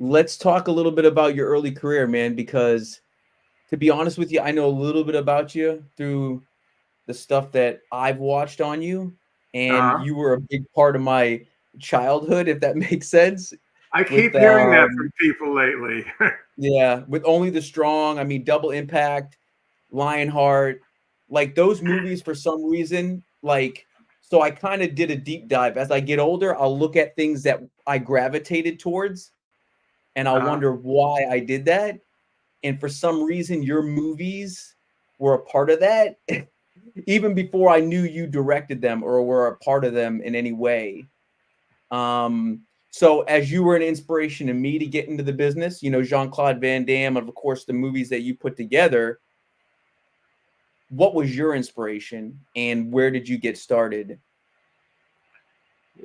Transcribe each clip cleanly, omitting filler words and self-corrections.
let's talk a little bit about your early career, man, because to be honest with you, I know a little bit about you through the stuff that I've watched on you, and Uh-huh. you were a big part of my childhood, if that makes sense. I With keep hearing that from people lately. yeah, with Only the Strong, I mean Double Impact, Lionheart, like those movies for some reason, like so I kind of did a deep dive. As I get older, I'll look at things that I gravitated towards and I'll Uh-huh. wonder why I did that. And for some reason, your movies were a part of that, even before I knew you directed them or were a part of them in any way. Um, so as you were an inspiration to me to get into the business, you know, Jean-Claude Van Damme, and of course the movies that you put together, what was your inspiration and where did you get started?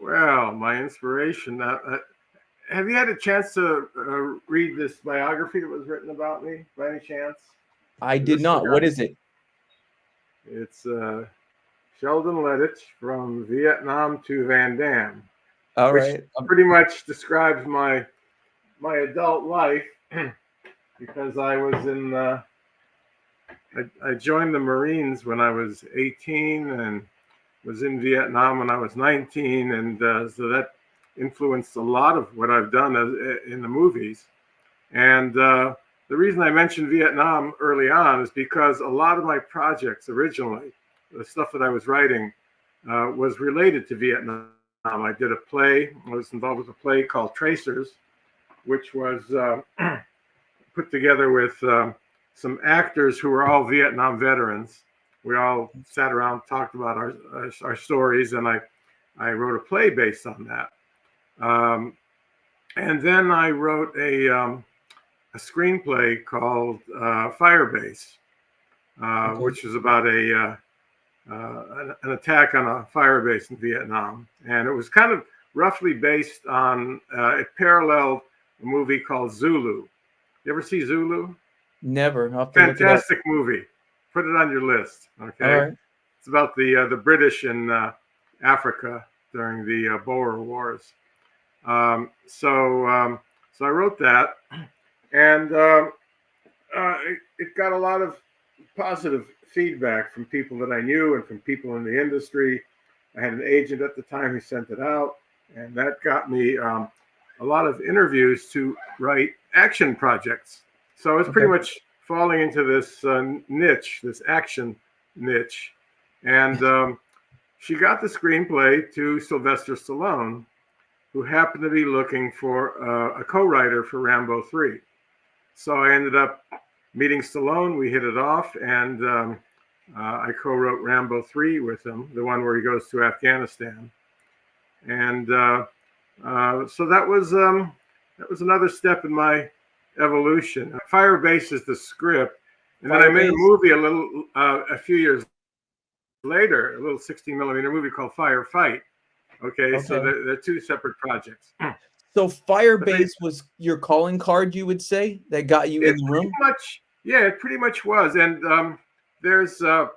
Well, my inspiration. Have you had a chance to read this biography that was written about me by any chance? I Is did this the not. guy? What is it? It's Sheldon Lettich, From Vietnam to Van Damme, All which right. pretty much describes my adult life because I joined the Marines when I was 18 and was in Vietnam when I was 19, and so that influenced a lot of what I've done in the movies. And the reason I mentioned Vietnam early on is because a lot of my projects originally, the stuff that I was writing, was related to Vietnam. I did a play, I was involved with a play called Tracers, which was put together with some actors who were all Vietnam veterans. We all sat around, talked about our stories, and I wrote a play based on that. Um, and then I wrote a screenplay called Firebase, Okay. which was about an attack on a fire base in Vietnam. And it was kind of roughly based on, it paralleled a movie called Zulu. You ever see Zulu? Never. I'll have to look it up. Fantastic movie. Put it on your list. All Okay, right. it's about the British in Africa during the Boer Wars. So I wrote that, and it got a lot of positive feedback from people that I knew and from people in the industry. I had an agent at the time who sent it out, and that got me a lot of interviews to write action projects. So I was pretty Okay. much falling into this niche, this action niche. And she got the screenplay to Sylvester Stallone, who happened to be looking for a co writer for Rambo 3. So I ended up meeting Stallone. We hit it off, and I co-wrote Rambo 3 with him, the one where he goes to Afghanistan. And so that was another step in my evolution. Firebase is the script, and then I made a Firebase. movie a few years later, a little 16 millimeter movie called Firefight. Okay, so Okay. they're two separate projects. So But they Firebase was your calling card, you would say, that got you in It the pretty room? much, yeah, it pretty much was. And there's uh,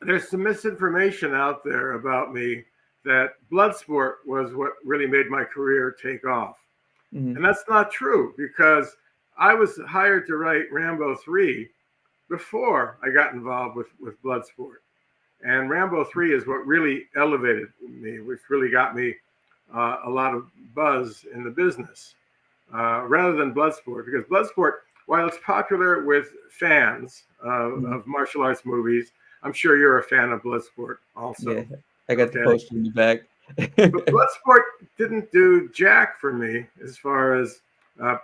there's some misinformation out there about me that Bloodsport was what really made my career take off, Mhm. and that's not true because I was hired to write Rambo 3 before I got involved with Bloodsport, and Rambo 3 is what really elevated me, which really got me a lot of buzz in the business rather than Bloodsport, because Bloodsport, while it's popular with fans Mhm. of martial arts movies, I'm sure you're a fan of Bloodsport Yeah. also. I got the Okay. poster in the back. But Bloodsport didn't do jack for me as far as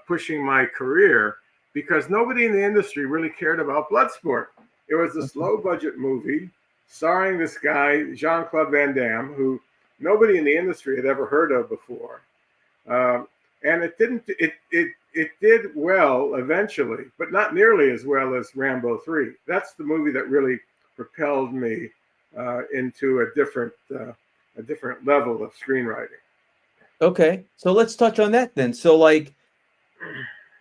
pushing my career because nobody in the industry really cared about Bloodsport. It was this Okay. low budget movie starring this guy, Jean-Claude Van Damme, who nobody in the industry had ever heard of before. Um, and it didn't. It did well eventually, but not nearly as well as Rambo 3. That's the movie that really propelled me into a different level of screenwriting. Okay. So let's touch on that then. So like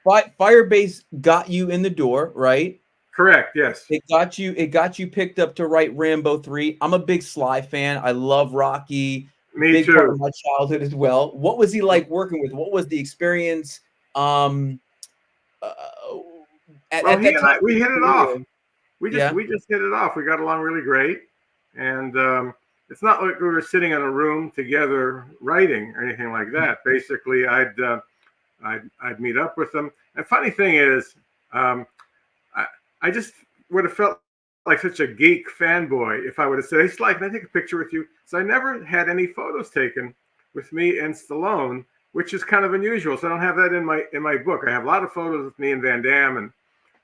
Firebase got you in the door, right? Correct. Yes. It got you picked up to write Rambo 3. I'm a big Sly fan. I love Rocky. Me Big part too. of my childhood as well. What was he like working with? What was the experience? Um, uh, Well, at he that and time I, we hit in it your off. career, yeah, We just hit it off. We got along really great, and it's not like we were sitting in a room together writing or anything like that. Basically, I'd meet up with him. And funny thing is, um, I I just would have felt like such a geek fanboy if I would have said, "Hey, Sly, can I take a picture with you?" So I never had any photos taken with me and Stallone, which is kind of unusual. So I don't have that in my book. I have a lot of photos with me and Van Damme and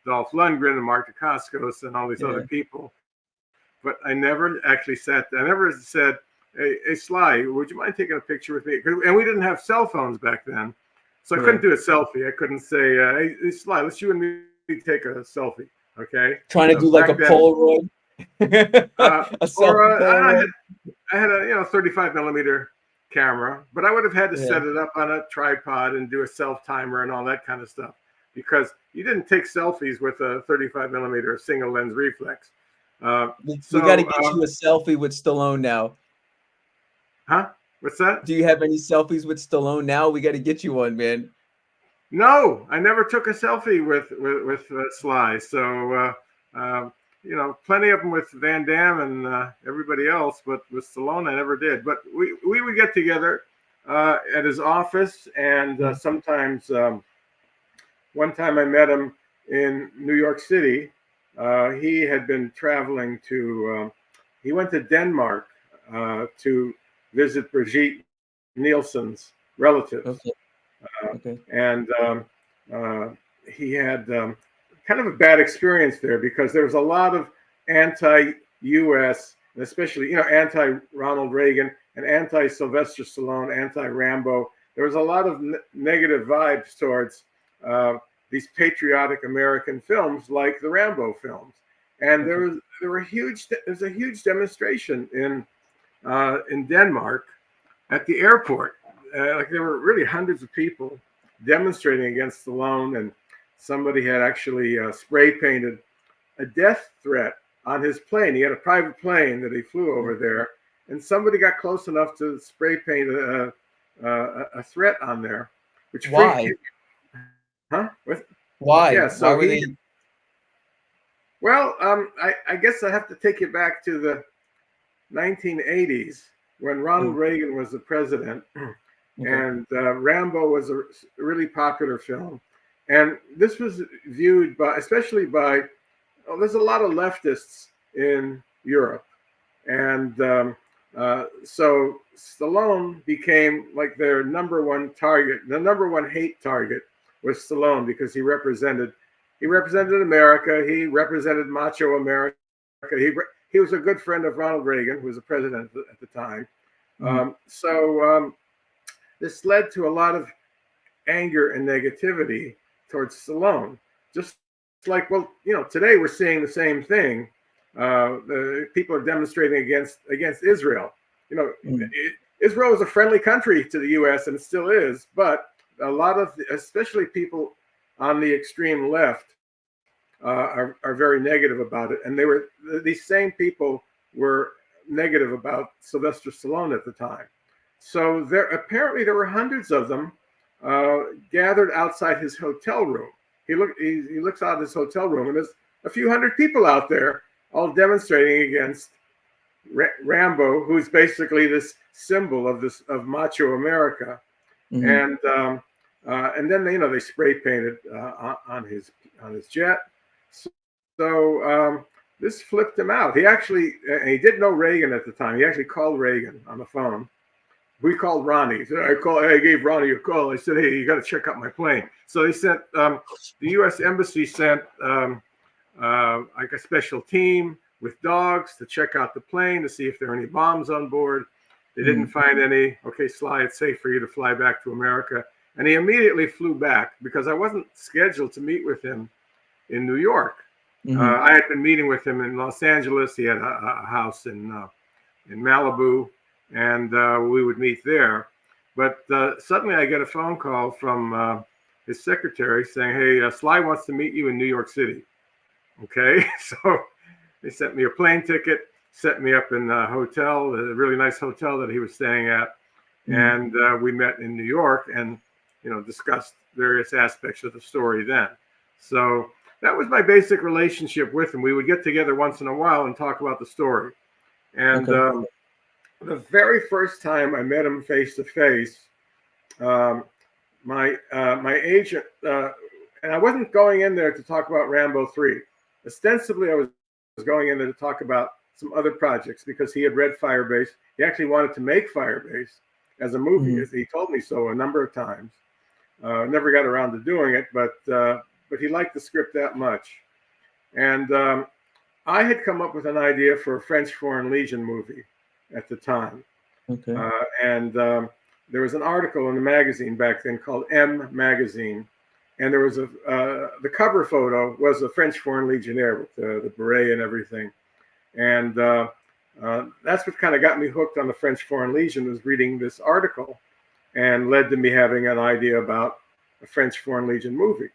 Dolph Lundgren and Mark Dacascos and all these other yeah, people. But I never actually I never said, hey, Sly, would you mind taking a picture with me? And we didn't have cell phones back then. So I yeah. couldn't do a selfie. I couldn't say, hey, Sly, let's you and me take a selfie. Okay. Trying to do like Back a then, Polaroid, uh, a or selfie Polaroid. I had a 35 millimeter camera, but I would have had to Yeah. set it up on a tripod and do a self timer and all that kind of stuff because you didn't take selfies with a 35 millimeter single lens reflex. Uh, We got to so, get you a selfie with Stallone now. huh? What's that? Do you have any selfies with Stallone now? We got to get you one, man. No, I never took a selfie with Sly. So, plenty of them with Van Damme and everybody else, but with Stallone, I never did. But we would get together at his office, and Mm. sometimes one time I met him in New York City. He had been traveling he went to Denmark to visit Brigitte Nielsen's relatives. Okay. Okay. And uh, he had kind of a bad experience there because there was a lot of anti-U.S. and especially anti-Ronald Reagan and anti-Sylvester Stallone, anti-Rambo. There was a lot of negative vibes towards uh, these patriotic American films like the Rambo films, and Okay. there's a huge demonstration in Denmark at the airport. Like there were really hundreds of people demonstrating against Stallone, and somebody had actually spray painted a death threat on his plane. He had a private plane that he flew over there, and somebody got close enough to spray paint a threat on there, which freaked Why? you. Huh? Why? Yeah. Why So were they? I guess I have to take you back to the 1980s when Ronald Mm, Reagan was the president, okay. and Rambo was a really popular film. And this was viewed especially by, there's a lot of leftists in Europe. And so Stallone became like their number one target. The number one hate target was Stallone because he represented America. He represented macho America. He was a good friend of Ronald Reagan, who was the president at the time. Mm, This led to a lot of anger and negativity towards Stallone. Just like, well, today we're seeing the same thing. The people are demonstrating against Israel. You know, mm, Israel is a friendly country to the U.S. and it still is, but a lot of, especially people on the extreme left, are very negative about it. And these same people were negative about Sylvester Stallone at the time. So there were hundreds of them gathered outside his hotel room. He looks out his hotel room, and there's a few hundred people out there all demonstrating against Rambo, who's basically this symbol of macho America. mm, And then they spray painted on his jet. So this flipped him out. He didn't know Reagan at the time. He actually called Reagan on the phone. We called Ronnie. So I gave Ronnie a call. I said, "Hey, you got to check out my plane." So they sent the U.S. Embassy sent like a special team with dogs to check out the plane to see if there are any bombs on board. They didn't mm, find any. Okay, Sly, it's safe for you to fly back to America. And he immediately flew back because I wasn't scheduled to meet with him in New York. mm, I had been meeting with him in Los Angeles. He had a house in Malibu, and we would meet there. But suddenly I get a phone call from his secretary saying, "Hey, Sly wants to meet you in New York City." Okay, so they sent me a plane ticket, set me up in a hotel, a really nice hotel that he was staying at, mm, and we met in New York and discussed various aspects of the story then. So that was my basic relationship with him. We would get together once in a while and talk about the story. And Okay. the very first time I met him face to face, my agent, and I wasn't going in there to talk about Rambo 3. Ostensibly, I was going in there to talk about some other projects because he had read Firebase. He actually wanted to make Firebase as a movie, as he told me so a number of times. Never got around to doing it, but he liked the script that much. And I had come up with an idea for a French Foreign Legion movie at the time. Okay. And there was an article in the magazine back then called M Magazine. And there was the cover photo was a French Foreign Legionnaire with the beret and everything. And that's what kind of got me hooked on the French Foreign Legion, was reading this article, and led to me having an idea about a French Foreign Legion movie.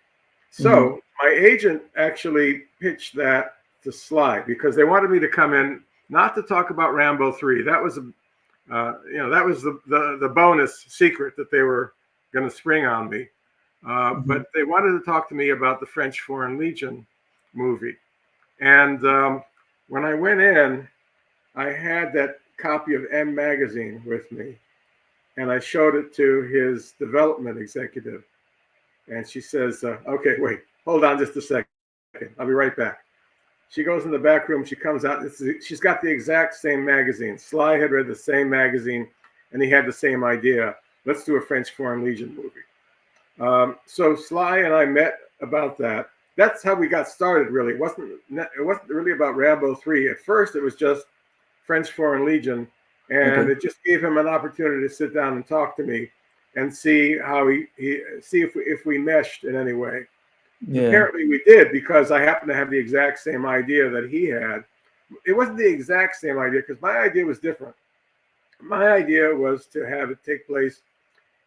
So my agent actually pitched that to Sly because they wanted me to come in not to talk about Rambo 3. That was that was the bonus secret that they were going to spring on me. But they wanted to talk to me about the French Foreign Legion movie. And when I went in, I had that copy of M Magazine with me, and I showed it to his development executive. And she says, okay, wait, hold on just a second. I'll be right back. She goes in the back room. She comes out. She's got the exact same magazine. Sly had read the same magazine, and he had the same idea. Let's do a French Foreign Legion movie. So Sly and I met about that. That's how we got started, really. It wasn't really about Rambo 3. At first, it was just French Foreign Legion, and it just gave him an opportunity to sit down and talk to me and see how see if we meshed in any way. Yeah. Apparently we did, because I happened to have the exact same idea that he had. It wasn't the exact same idea because my idea was different. My idea was to have it take place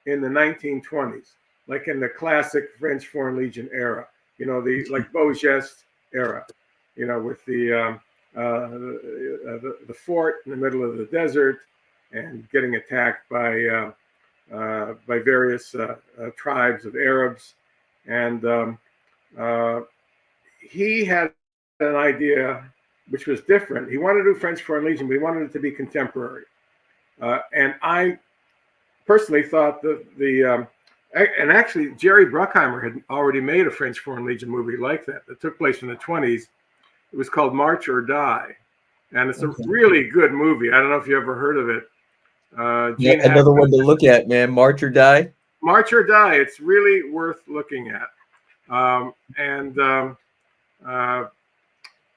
in the 1920s, like in the classic French Foreign Legion era, like Beaugest era, with the fort in the middle of the desert and getting attacked by various tribes of Arabs. And he had an idea which was different. He wanted to do French Foreign Legion, but he wanted it to be contemporary. And I personally thought that and actually Jerry Bruckheimer had already made a French Foreign Legion movie like that took place in the 20s. It was called March or Die. And it's a really good movie. I don't know if you ever heard of it. Another one to look at, man. March or Die. March or Die. It's really worth looking at.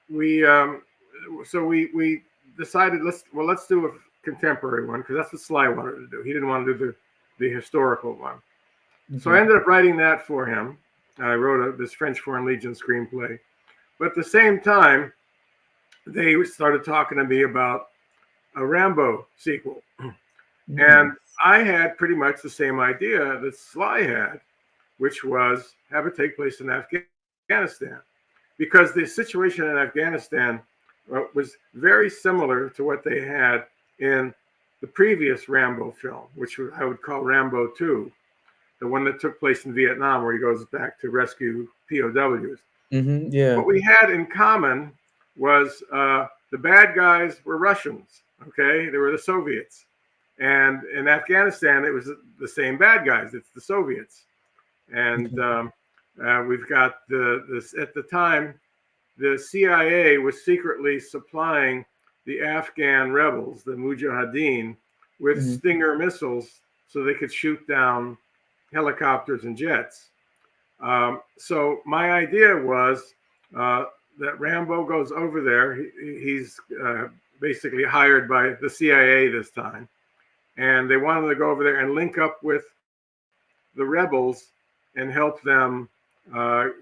We decided let's do a contemporary one, because that's what Sly wanted to do. He didn't want to do the historical one. So I ended up writing that for him. I wrote this French Foreign Legion screenplay. But at the same time, they started talking to me about a Rambo sequel. And I had pretty much the same idea that Sly had, which was have it take place in Afghanistan, because the situation in Afghanistan was very similar to what they had in the previous Rambo film, which I would call Rambo 2, the one that took place in Vietnam, where he goes back to rescue POWs. What we had in common was the bad guys were Russians, okay? They were the Soviets. And in Afghanistan, it was the same bad guys. It's the Soviets. And we've got at the time, the CIA was secretly supplying the Afghan rebels, the Mujahideen, with Stinger missiles so they could shoot down helicopters and jets. So my idea was that Rambo goes over there. He's basically hired by the CIA this time. And they wanted to go over there and link up with the rebels and help them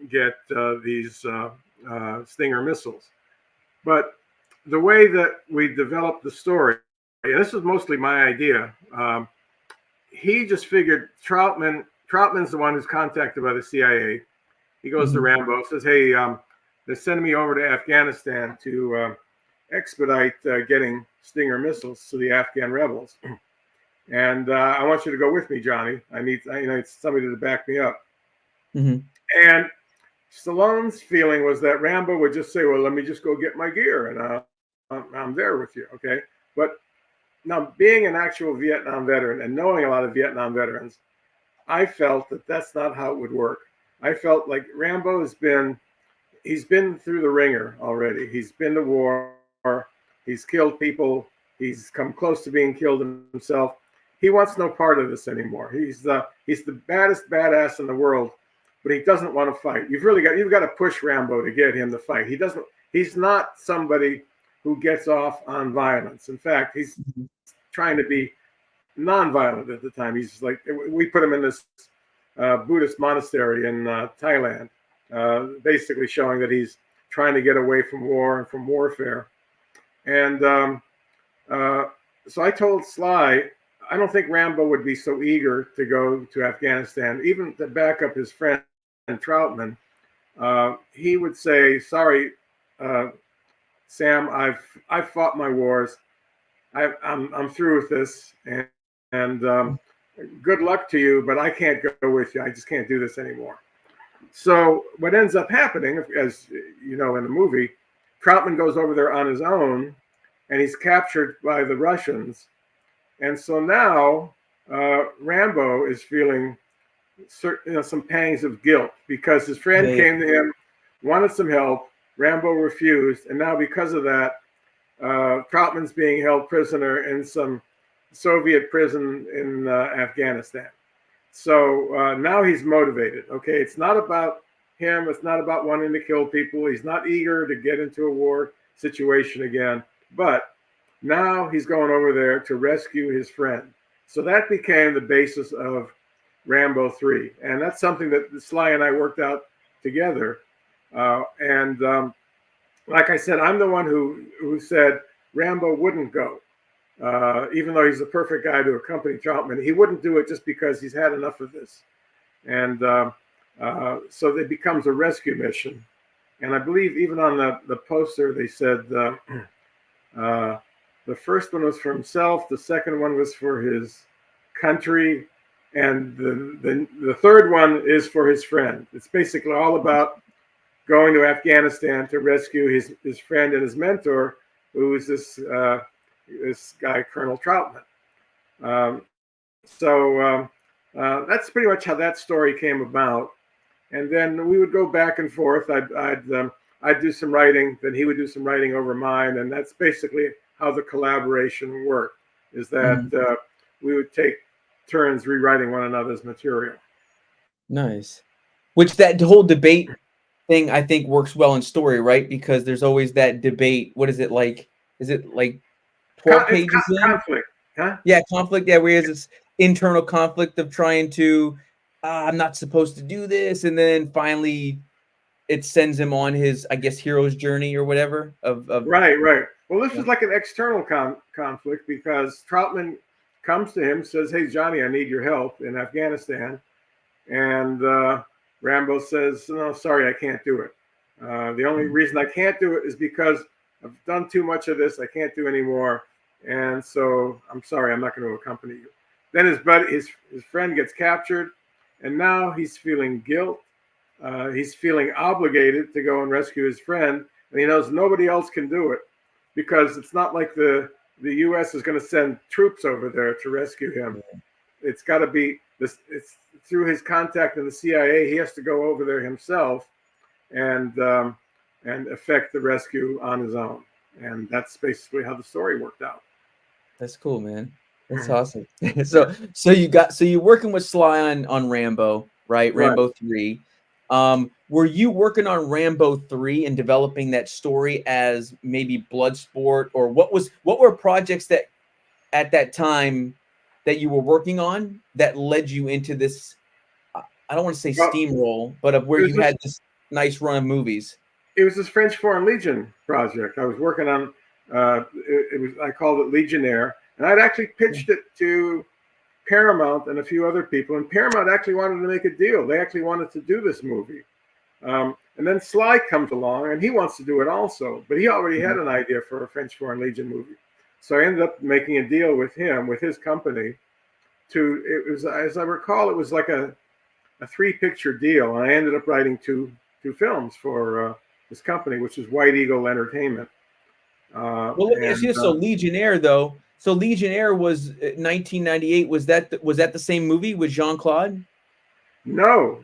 get these Stinger missiles. But the way that we developed the story, and this was mostly my idea, he just figured Troutman's the one who's contacted by the CIA. He goes to Rambo, says, hey, they're sending me over to Afghanistan to expedite getting Stinger missiles to the Afghan rebels. And I want you to go with me, Johnny. I need somebody to back me up. Hmm. And Stallone's feeling was that Rambo would just say, "Well, let me just go get my gear, and I'm there with you." Okay, but now being an actual Vietnam veteran and knowing a lot of Vietnam veterans, I felt that that's not how it would work. I felt like Rambo he's been through the ringer already. He's been to war. He's killed people. He's come close to being killed himself. He wants no part of this anymore. He's the baddest badass in the world, but he doesn't want to fight. You've got to push Rambo to get him to fight. He doesn't. He's not somebody who gets off on violence. In fact, he's trying to be nonviolent at the time. He's like, we put him in this Buddhist monastery in Thailand, basically showing that he's trying to get away from war and from warfare. And uh, so I told Sly, I don't think Rambo would be so eager to go to Afghanistan, even to back up his friend Troutman. He would say, "Sorry, uh, Sam, I've fought my wars. I'm through with this, and good luck to you, but I can't go with you. I just can't do this anymore." So what ends up happening, as you know in the movie, Troutman goes over there on his own, and he's captured by the Russians. And so now Rambo is feeling some pangs of guilt because his friend Yeah. came to him, wanted some help. Rambo refused, and now because of that, Troutman's being held prisoner in some Soviet prison in Afghanistan. So now he's motivated. Okay, it's not about him. It's not about wanting to kill people. He's not eager to get into a war situation again. But now he's going over there to rescue his friend. So that became the basis of Rambo 3. And that's something that Sly and I worked out together. And like I said, I'm the one who said Rambo wouldn't go. Even though he's the perfect guy to accompany Troutman, he wouldn't do it just because he's had enough of this. And so it becomes a rescue mission. And I believe even on the poster, they said the first one was for himself, the second one was for his country, and the third one is for his friend. It's basically all about going to Afghanistan to rescue his friend and his mentor, who is this guy, Colonel Troutman. That's pretty much how that story came about. And then we would go back and forth. I'd do some writing, then he would do some writing over mine, and that's basically how the collaboration worked. Is that Mhm. we would take turns rewriting one another's material. Nice. Which that whole debate thing I think works well in story, right? Because there's always that debate. What is it like? Is it like 12 It's pages in? conflict, huh? Yeah, conflict. Yeah, where there's this internal conflict of trying to, I'm not supposed to do this, and then finally it sends him on his, I guess, hero's journey or whatever. Of Right. Well, this yeah. was like an external conflict because Troutman comes to him, says, "Hey, Johnny, I need your help in Afghanistan," and Rambo says, "No, sorry, I can't do it. The only reason I can't do it is because I've done too much of this. I can't do anymore, and so I'm sorry, I'm not going to accompany you." Then his friend gets captured, and now he's feeling guilt. He's feeling obligated to go and rescue his friend, and he knows nobody else can do it because it's not like the U.S. is going to send troops over there to rescue him. It's got to be this. It's through his contact in the CIA. He has to go over there himself and effect the rescue on his own. And that's basically how the story worked out. That's cool, man. That's awesome. So you're working with Sly on Rambo, right? Right. Rambo 3. Were you working on Rambo 3 and developing that story as maybe Bloodsport, or what were projects that at that time that you were working on that led you into this, I don't want to say Well, steamroll, but of where it was you this had this nice run of movies? it was this French Foreign Legion project. I was working on. It was I called it Legionnaire, and I'd actually pitched it to Paramount and a few other people, and Paramount actually wanted to make a deal. They actually wanted to do this movie. And then Sly comes along, and he wants to do it also, but he already had Mhm. an idea for a French Foreign Legion movie. So I ended up making a deal with him, with his company. It was, as I recall, it was like a a 3-picture deal, and I ended up writing two films for this company, which is White Eagle Entertainment. Well, let me ask you this. So Legionnaire, though. So Legionnaire was 1998. Was that the same movie with Jean-Claude? No.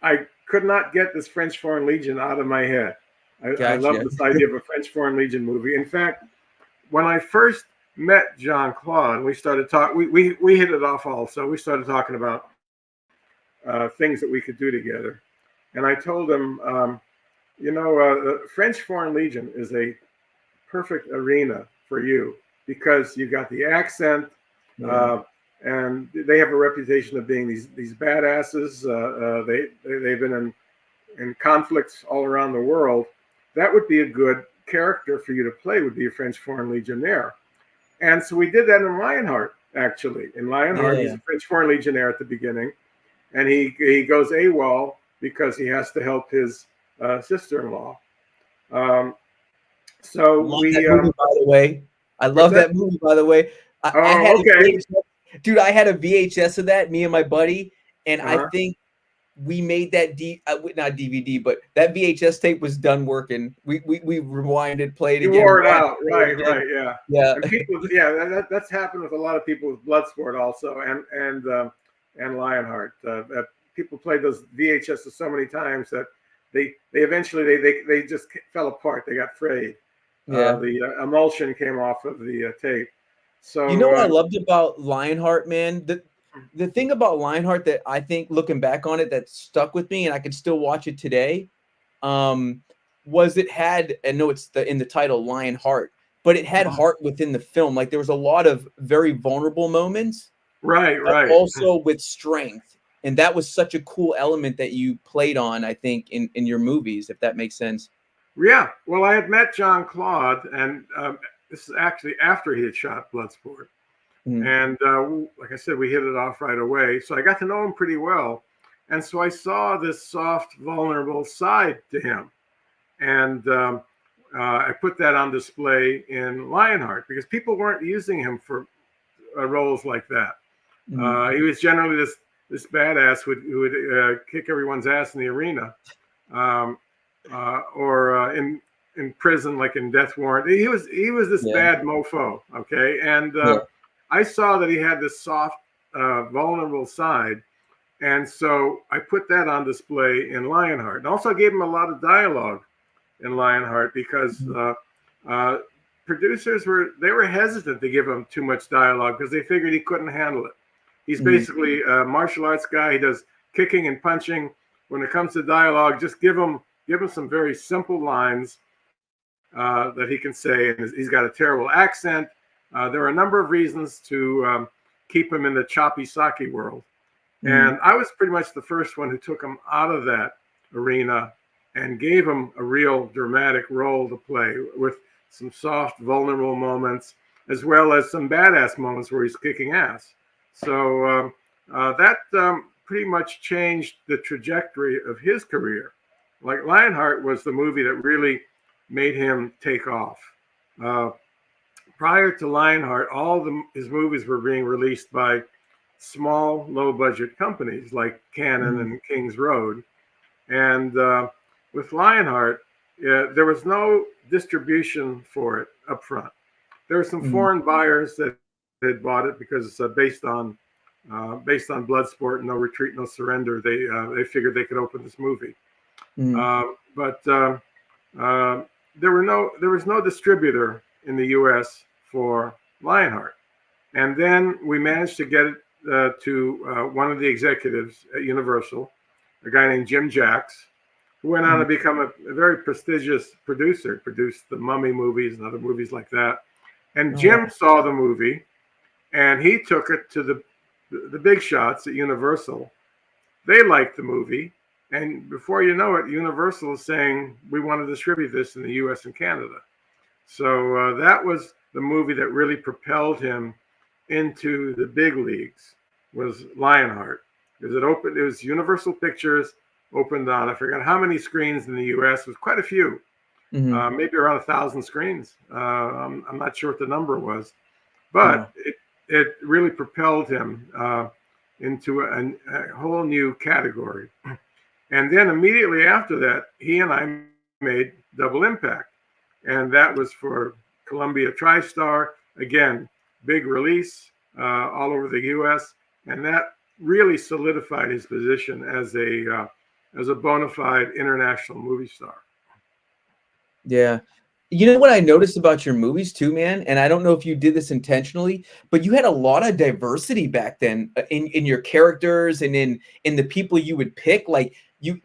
I could not get this French Foreign Legion out of my head. I love Gotcha. this idea of a French Foreign Legion movie. In fact, when I first met Jean-Claude, we started talking. We hit it off also. We started talking about things that we could do together, and I told him, the French Foreign Legion is a perfect arena for you because you got the accent, and they have a reputation of being these badasses. They've been in conflicts all around the world. That would be a good character for you to play. Would be a French Foreign Legionnaire, and so we did that in Lionheart. Actually, in Lionheart, he's a French Foreign Legionnaire at the beginning, and he goes AWOL because he has to help his sister-in-law. So love that movie, by the way. I love that movie, by the way. I had okay. Dude, I had a VHS of that, me and my buddy, and I Uh-huh. think we made that not DVD, but that VHS tape was done working. We rewinded, played You again. wore it out, Right, yeah. Yeah. And people, that's happened with a lot of people with Bloodsport also, and Lionheart. People played those VHSs so many times that they eventually they just fell apart. They got frayed. Yeah. The emulsion came off of the tape. So you know what I loved about Lionheart, man? The thing about Lionheart that I think, looking back on it, that stuck with me, and I can still watch it today, was it had, I know it's in the title, Lionheart, but it had heart within the film. Like there was a lot of very vulnerable moments, right, also with strength, and that was such a cool element that you played on, I think, in your movies, if that makes sense. Yeah, well, I had met Jean-Claude, and this is actually after he had shot Bloodsport. And like I said, we hit it off right away. So I got to know him pretty well. And so I saw this soft, vulnerable side to him. And I put that on display in Lionheart because people weren't using him for roles like that. He was generally this badass who would kick everyone's ass in the arena, or in prison, like in Death Warrant. He was this bad mofo, okay? And I saw that he had this soft, vulnerable side, and so I put that on display in Lionheart. And also gave him a lot of dialogue in Lionheart because producers were hesitant to give him too much dialogue because they figured he couldn't handle it. He's basically a martial arts guy. He does kicking and punching. When it comes to dialogue, just give him some very simple lines that he can say. And he's got a terrible accent. There are a number of reasons to keep him in the choppy sake world. And I was pretty much the first one who took him out of that arena and gave him a real dramatic role to play with some soft, vulnerable moments, as well as some badass moments where he's kicking ass. So that pretty much changed the trajectory of his career. Like Lionheart was the movie that really made him take off. Prior to Lionheart, his movies were being released by small, low-budget companies like Cannon and Kings Road. And with Lionheart, there was no distribution for it up front. There were some foreign buyers that had bought it because it's based on Bloodsport, No Retreat, No Surrender. They figured they could open this movie. But there was no distributor in the U.S. for Lionheart. And then we managed to get it to one of the executives at Universal, a guy named Jim Jacks, who went on to become a very prestigious producer, produced the Mummy movies and other movies like that. And Jim saw the movie, and he took it to the big shots at Universal. They liked the movie, and before you know it, Universal is saying, we want to distribute this in the U.S. and Canada. So that was the movie that really propelled him into the big leagues, was Lionheart. Because it was Universal Pictures, opened on, I forgot how many screens in the U.S. It was quite a few, maybe around 1,000 screens. I'm not sure what the number was, but it really propelled him into a whole new category. And then immediately after that, he and I made Double Impact. And that was for Columbia TriStar. Again, big release all over the US. And that really solidified his position as a bona fide international movie star. Yeah. You know what I noticed about your movies too, man? And I don't know if you did this intentionally, but you had a lot of diversity back then in your characters and in the people you would pick. Like you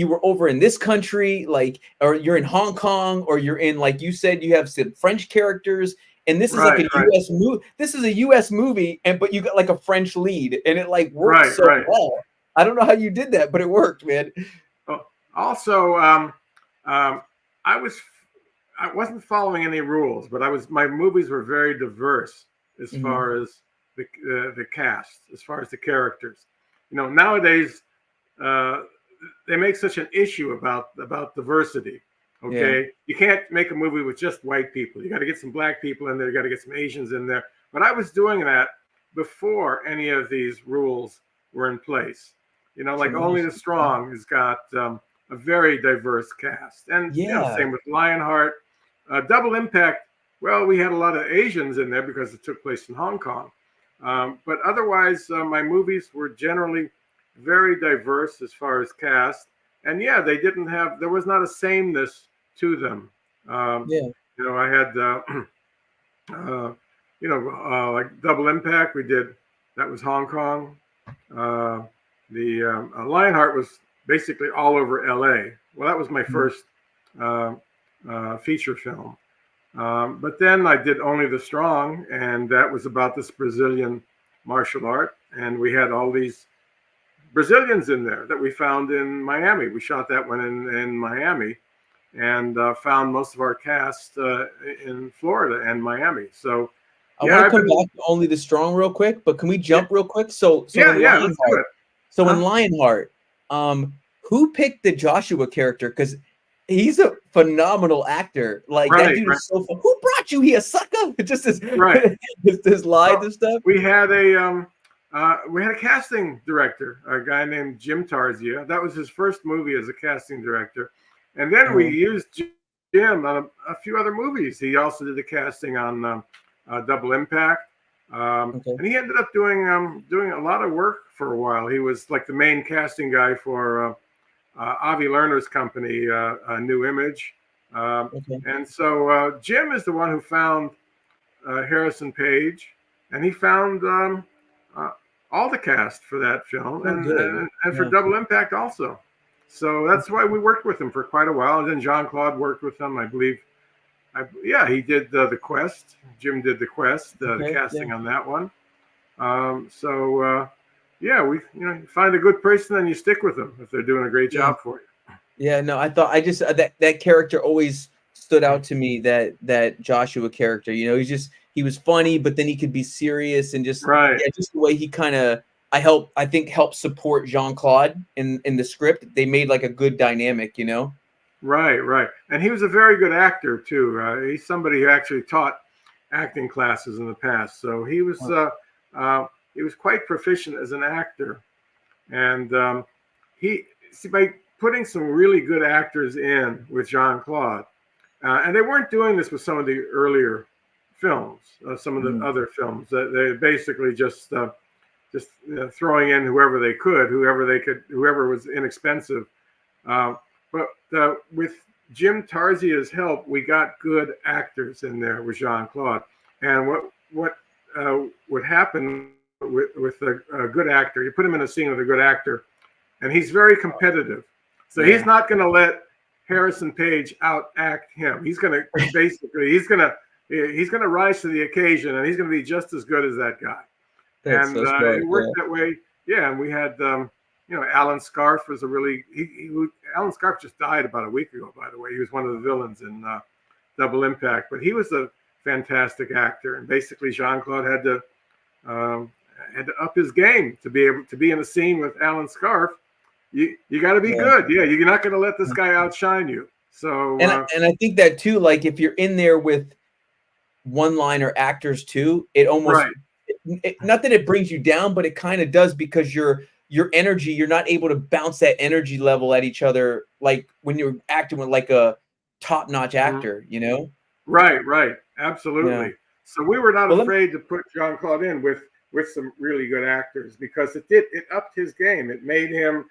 were over in this country, like, or you're in Hong Kong, or you're in, like you said, you have some French characters, and this is like Right, a right, US movie. This is a US movie, and but you got like a French lead, and it like worked right, so right. well. I don't know how you did that, but it worked, man. Oh, also, um, I was I wasn't following any rules, but my movies were very diverse as Mhm. far as the cast, as far as the characters. You know, nowadays uh, they make such an issue about diversity. Yeah, Okay, you can't make a movie with just white people. You got to get some black people in there. You got to get some Asians in there. But I was doing that before any of these rules were in place. You know, like Only the tremendous. Strong has got a very diverse cast, and you know, Yeah, same with Lionheart. Double Impact. Well, we had a lot of Asians in there because it took place in Hong Kong. But otherwise, my movies were generally very diverse as far as cast. And yeah, they didn't have, there was not a sameness to them. Um, yeah. you know, I had, like Double Impact, we did, that was Hong Kong. Uh, the Lionheart was basically all over LA. Well, that was my Mhm. first uh, feature film. But then I did Only the Strong, and that was about this Brazilian martial art. And we had all these Brazilians in there that we found in Miami. We shot that one in Miami and found most of our cast in Florida and Miami. So, I yeah, want to I've come been, back to Only the Strong real quick, but can we yeah, jump real quick? So yeah, in yeah, let's do Lionheart, it. so in Huh? Lionheart, who picked the Joshua character? Because he's a phenomenal actor. Like that Right, dude right, is so fun. Who brought you here, sucker? Just his right. just his lines Well, and stuff. we had a casting director, a guy named Jim Tarzia. That was his first movie as a casting director, and then we Uh, used Jim on a few other movies. He also did the casting on Double Impact, okay. and he ended up doing a lot of work for a while. He was like the main casting guy for Avi Lerner's company, New Image. Um, Okay. and so Jim is the one who found Harrison Page, and he found uh, all the cast for that film, Oh, good. and for Yeah. Double Impact also. So that's why we worked with him for quite a while. And then Jean-Claude worked with him, I believe. Yeah, he did the Quest. Jim did the Quest, the Okay. Yeah. casting on that one. Yeah, you find a good person and you stick with them if they're doing a great Yeah. job for Yeah, no, I thought I just that character always stood you. out to me, that Joshua character. You know, he was funny, but then he could be serious and just, Right. yeah, just the way he kind of I think helped support Jean-Claude in the script. They made like a good dynamic, you know? Right, right. And he was a very good actor too. He's somebody who actually taught acting classes in the past, so uh, he was quite proficient as an actor. And he see, by putting some really good actors in with Jean Claude, and they weren't doing this with some of the earlier films, some of the Mhm. other films. They basically just throwing in whoever they could, whoever was inexpensive. Uh, but with Jim Tarzia's help, we got good actors in there with Jean Claude. And what happened with a good actor? You put him in a scene with a good actor, and he's very competitive. So he's Yeah. not going to let Harrison Page outact him. He's going to basically he's going to rise to the occasion, and he's going to be just as good as that guy. That's And so smart. it Yeah. worked that way. Yeah, and we had Alan Scarf was a really Alan Scarf just died about a week ago. By the way, he was one of the villains in Double Impact, but he was a fantastic actor, and basically Jean Claude um, had to up his game to be able to be in a scene with Alan Scarf. You got to be Yeah. good. Yeah, you're not going to let this guy outshine you. So And I think that too, like if you're in there with one-liner actors too, it almost right, not that it brings you down, but it kind of does, because your energy, you're not able to bounce that energy level at each other like when you're acting with like a top-notch Mhm. actor, you know? Right, right, Yeah. absolutely. So we were not Well, let, afraid to put Jean-Claude in with some really good actors because it upped his game. It made him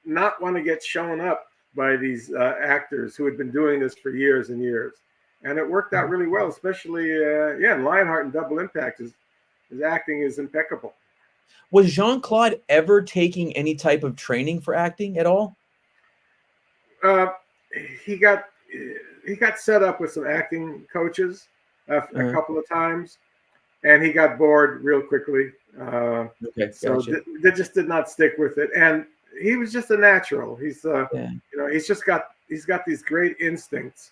not want to get shown up by these actors who had been doing this for years and years, and it worked out really well. Especially yeah, in Lionheart and Double Impact, his acting is impeccable. was Jean-Claude ever taking any type of training for acting at all? Uh, he got he got set up with some acting coaches a Uh, couple of times, and he got bored real quickly. okay, So gotcha. they just did not stick with it, and he was just a natural. Yeah. He's got these great instincts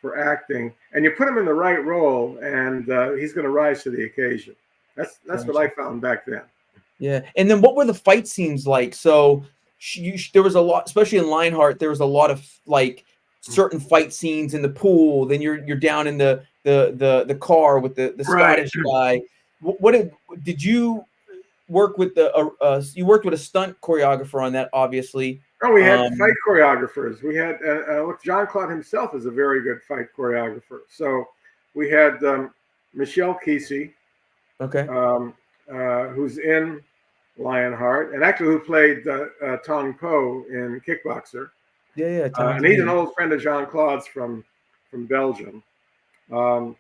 for acting, and you put him in the right role, and he's going to rise to the occasion. That's what I Gotcha. found back then. Yeah. And then what were the fight scenes like? So there was a lot, especially in Lionheart, there was a lot of like certain fight scenes in the pool. Then you're down in the car with the Right. Scottish guy. What did you work with you worked with a stunt choreographer on that, obviously. Oh, we had fight Um, choreographers. We had look, Jean-Claude himself is a very good fight choreographer. So we had Michelle Kesey, okay. um, who's in Lionheart, and actually who played Tong Po in Kickboxer. Yeah, And he's an Townsend. old friend of Jean-Claude's from Belgium. Um,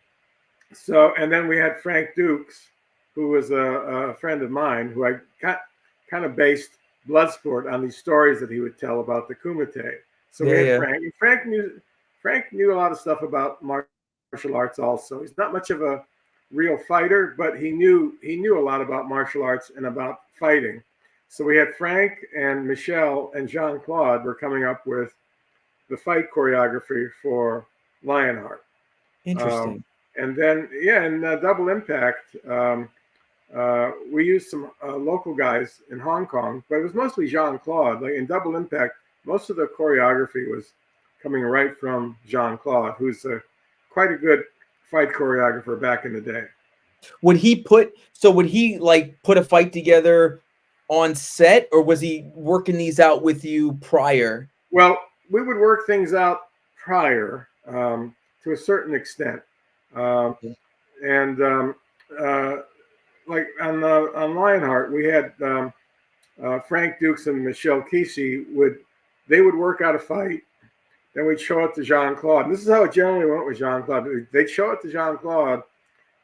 so, and then we had Frank Dukes, who was a friend of mine, who I got kind of based Bloodsport on these stories that he would tell about the Kumite. So we Yeah, had yeah. Frank. And Frank knew a lot of stuff about martial arts. Also, he's not much of a real fighter, but he knew a lot about martial arts and about fighting. So we had Frank and Michelle and Jean-Claude were coming up with the fight choreography for Lionheart. Um, Interesting. and then, yeah, in Double Impact, we used some local guys in Hong Kong, but it was mostly Jean-Claude. Like in Double Impact, most of the choreography was coming right from Jean-Claude, who's quite a good fight choreographer back in the day. Would he like put a fight together on set, or was he working these out with you prior? Well, we would work things out prior to a certain extent. Um, Okay. and uh, like on Lionheart, we had Frank Dukes and Michelle Kesey would work out a fight. Then we'd show it to Jean-Claude. And this is how it generally went with Jean-Claude. They'd show it to Jean-Claude,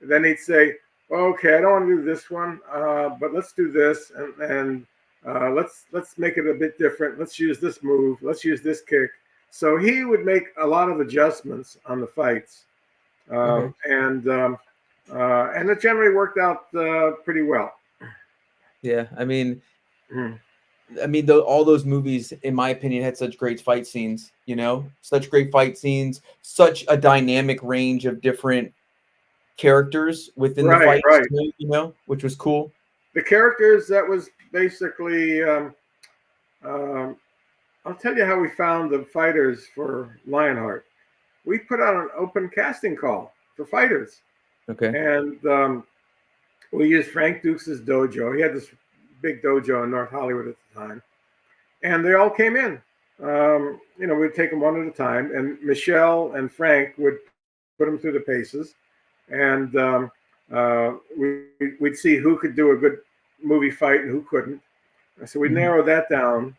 and then he'd say, "Okay, I don't want to do this one, but let's do this, and let's make it a bit different. Let's use this move. Let's use this kick." So he would make a lot of adjustments on the fights, Okay. and it generally worked out pretty well. Yeah. I mean, Mm. all those movies, in my opinion, had such great fight scenes. You know, such great fight scenes, such a dynamic range of different characters within the Right, fights right. too, you know, which was cool. The characters, that was basically. Um, I'll tell you how we found the fighters for Lionheart. We put out an open casting call for fighters, Okay. and we used Frank Dukes' dojo. He had this big dojo in North Hollywood at the time, and they all came in. We'd take them one at a time, and Michelle and Frank would put them through the paces, and we'd see who could do a good movie fight and who couldn't. So we Mhm. narrowed that down,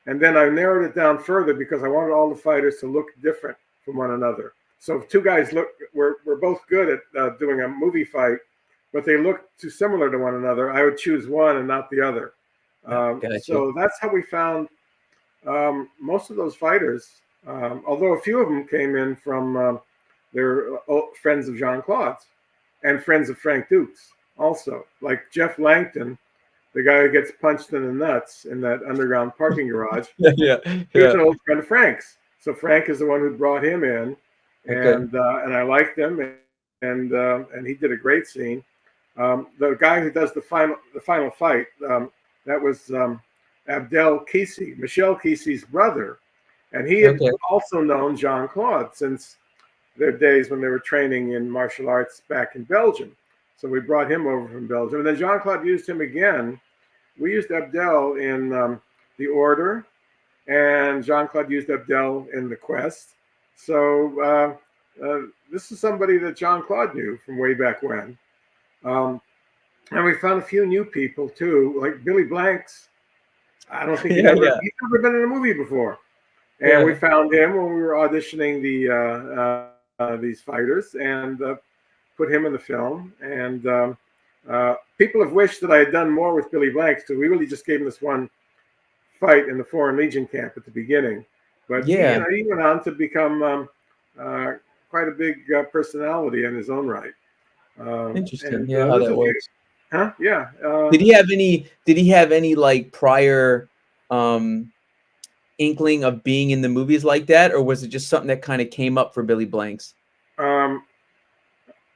and then I narrowed it down further because I wanted all the fighters to look different from one another. So if two guys were both good at doing a movie fight, but they looked too similar to one another, I would choose one and not the other. Gotcha. So that's how we found most of those fighters. Although a few of them came in from their friends of Jean-Claude's and friends of Frank Dukes also, like Jeff Langton, the guy who gets punched in the nuts in that underground parking garage. Yeah, yeah, He was yeah. an old friend of Frank's. So Frank is the one who brought him in, Okay. and I liked him, and he did a great scene. The guy who does the final fight, that was Abdel Kesey, Michelle Kesey's brother, and he had Okay. also known Jean-Claude since their days when they were training in martial arts back in Belgium. So we brought him over from Belgium. And then Jean-Claude used him again. We used Abdel in The Order, and Jean-Claude used Abdel in The Quest. So this is somebody that Jean-Claude knew from way back when. And we found a few new people too, like Billy Blanks. I don't think Yeah, yeah, he's never been in a movie before. And we yeah. found him when we were auditioning these fighters, and put him in the film. And people have wished that I had done more with Billy Blanks, because we really just gave him this one fight in the Foreign Legion camp at the beginning. But Yeah. he went on to become quite a big personality in his own right. Interesting. And Yeah, how there's that a few, works. huh? Yeah. Did he have any like prior um inkling of being in the movies like that, or was it just something that kind of came up for Billy Blanks? Um,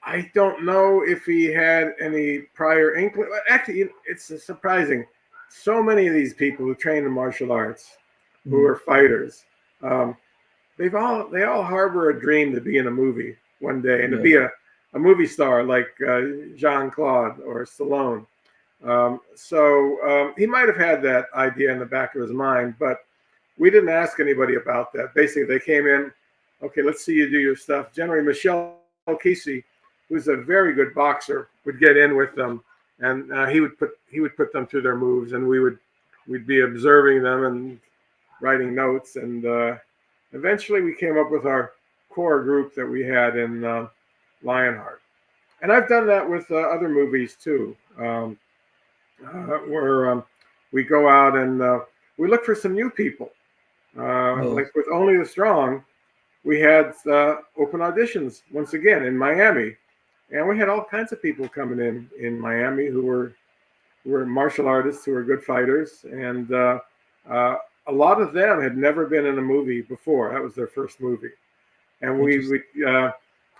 I don't know if he had any prior inkling. Actually, it's surprising. So many of these people who train in martial arts, who Mhm. are fighters, um, they all harbor a dream to be in a movie one day, and to Yeah. be a movie star like Jean-Claude or Stallone. So he might have had that idea in the back of his mind, but we didn't ask anybody about that. Basically, they came in, okay, let's see you do your stuff. Generally, Michel Casey, who's a very good boxer, would get in with them, and he would put them through their moves, and we'd be observing them and writing notes, and eventually we came up with our core group that we had in Lionheart. And I've done that with other movies too, where we go out and we look for some new people. Yeah. Like with Only the Strong, we had open auditions once again in Miami, and we had all kinds of people coming in Miami who were martial artists, who were good fighters, and uh, a lot of them had never been in a movie before. That was their first movie, and Interesting.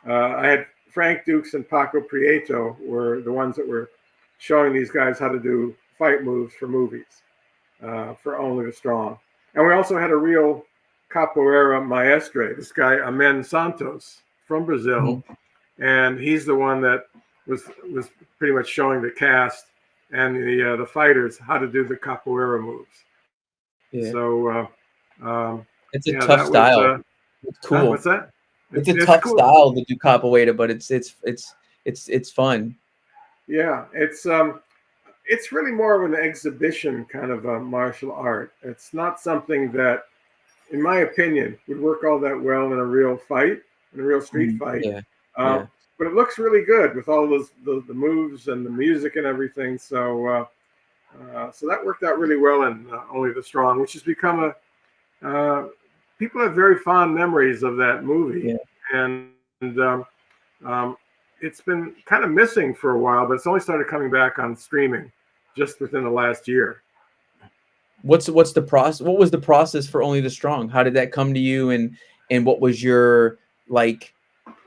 I had Frank Dukes and Paco Prieto were the ones that were showing these guys how to do fight moves for movies, for Only the Strong. And we also had a real capoeira maestre, this guy Amen Santos from Brazil, Mhm. and he's the one that was pretty much showing the cast and the fighters how to do the capoeira moves. Yeah. So It's a yeah, tough that was style. It's huh, what's cool. that? It's a It's tough cool. style to do capoeira, but it's fun. Yeah, it's really more of an exhibition kind of a martial art. It's not something that, in my opinion, would work all that well in a real fight, in a real street Mhm. fight. Yeah. Um, Yeah. but it looks really good with all the moves and the music and everything. So that worked out really well in Only the Strong, which has become people have very fond memories of that movie, Yeah. and um, it's been kind of missing for a while, but it's only started coming back on streaming just within the last year. What's the process? What was the process for Only the Strong? How did that come to you, and what was your like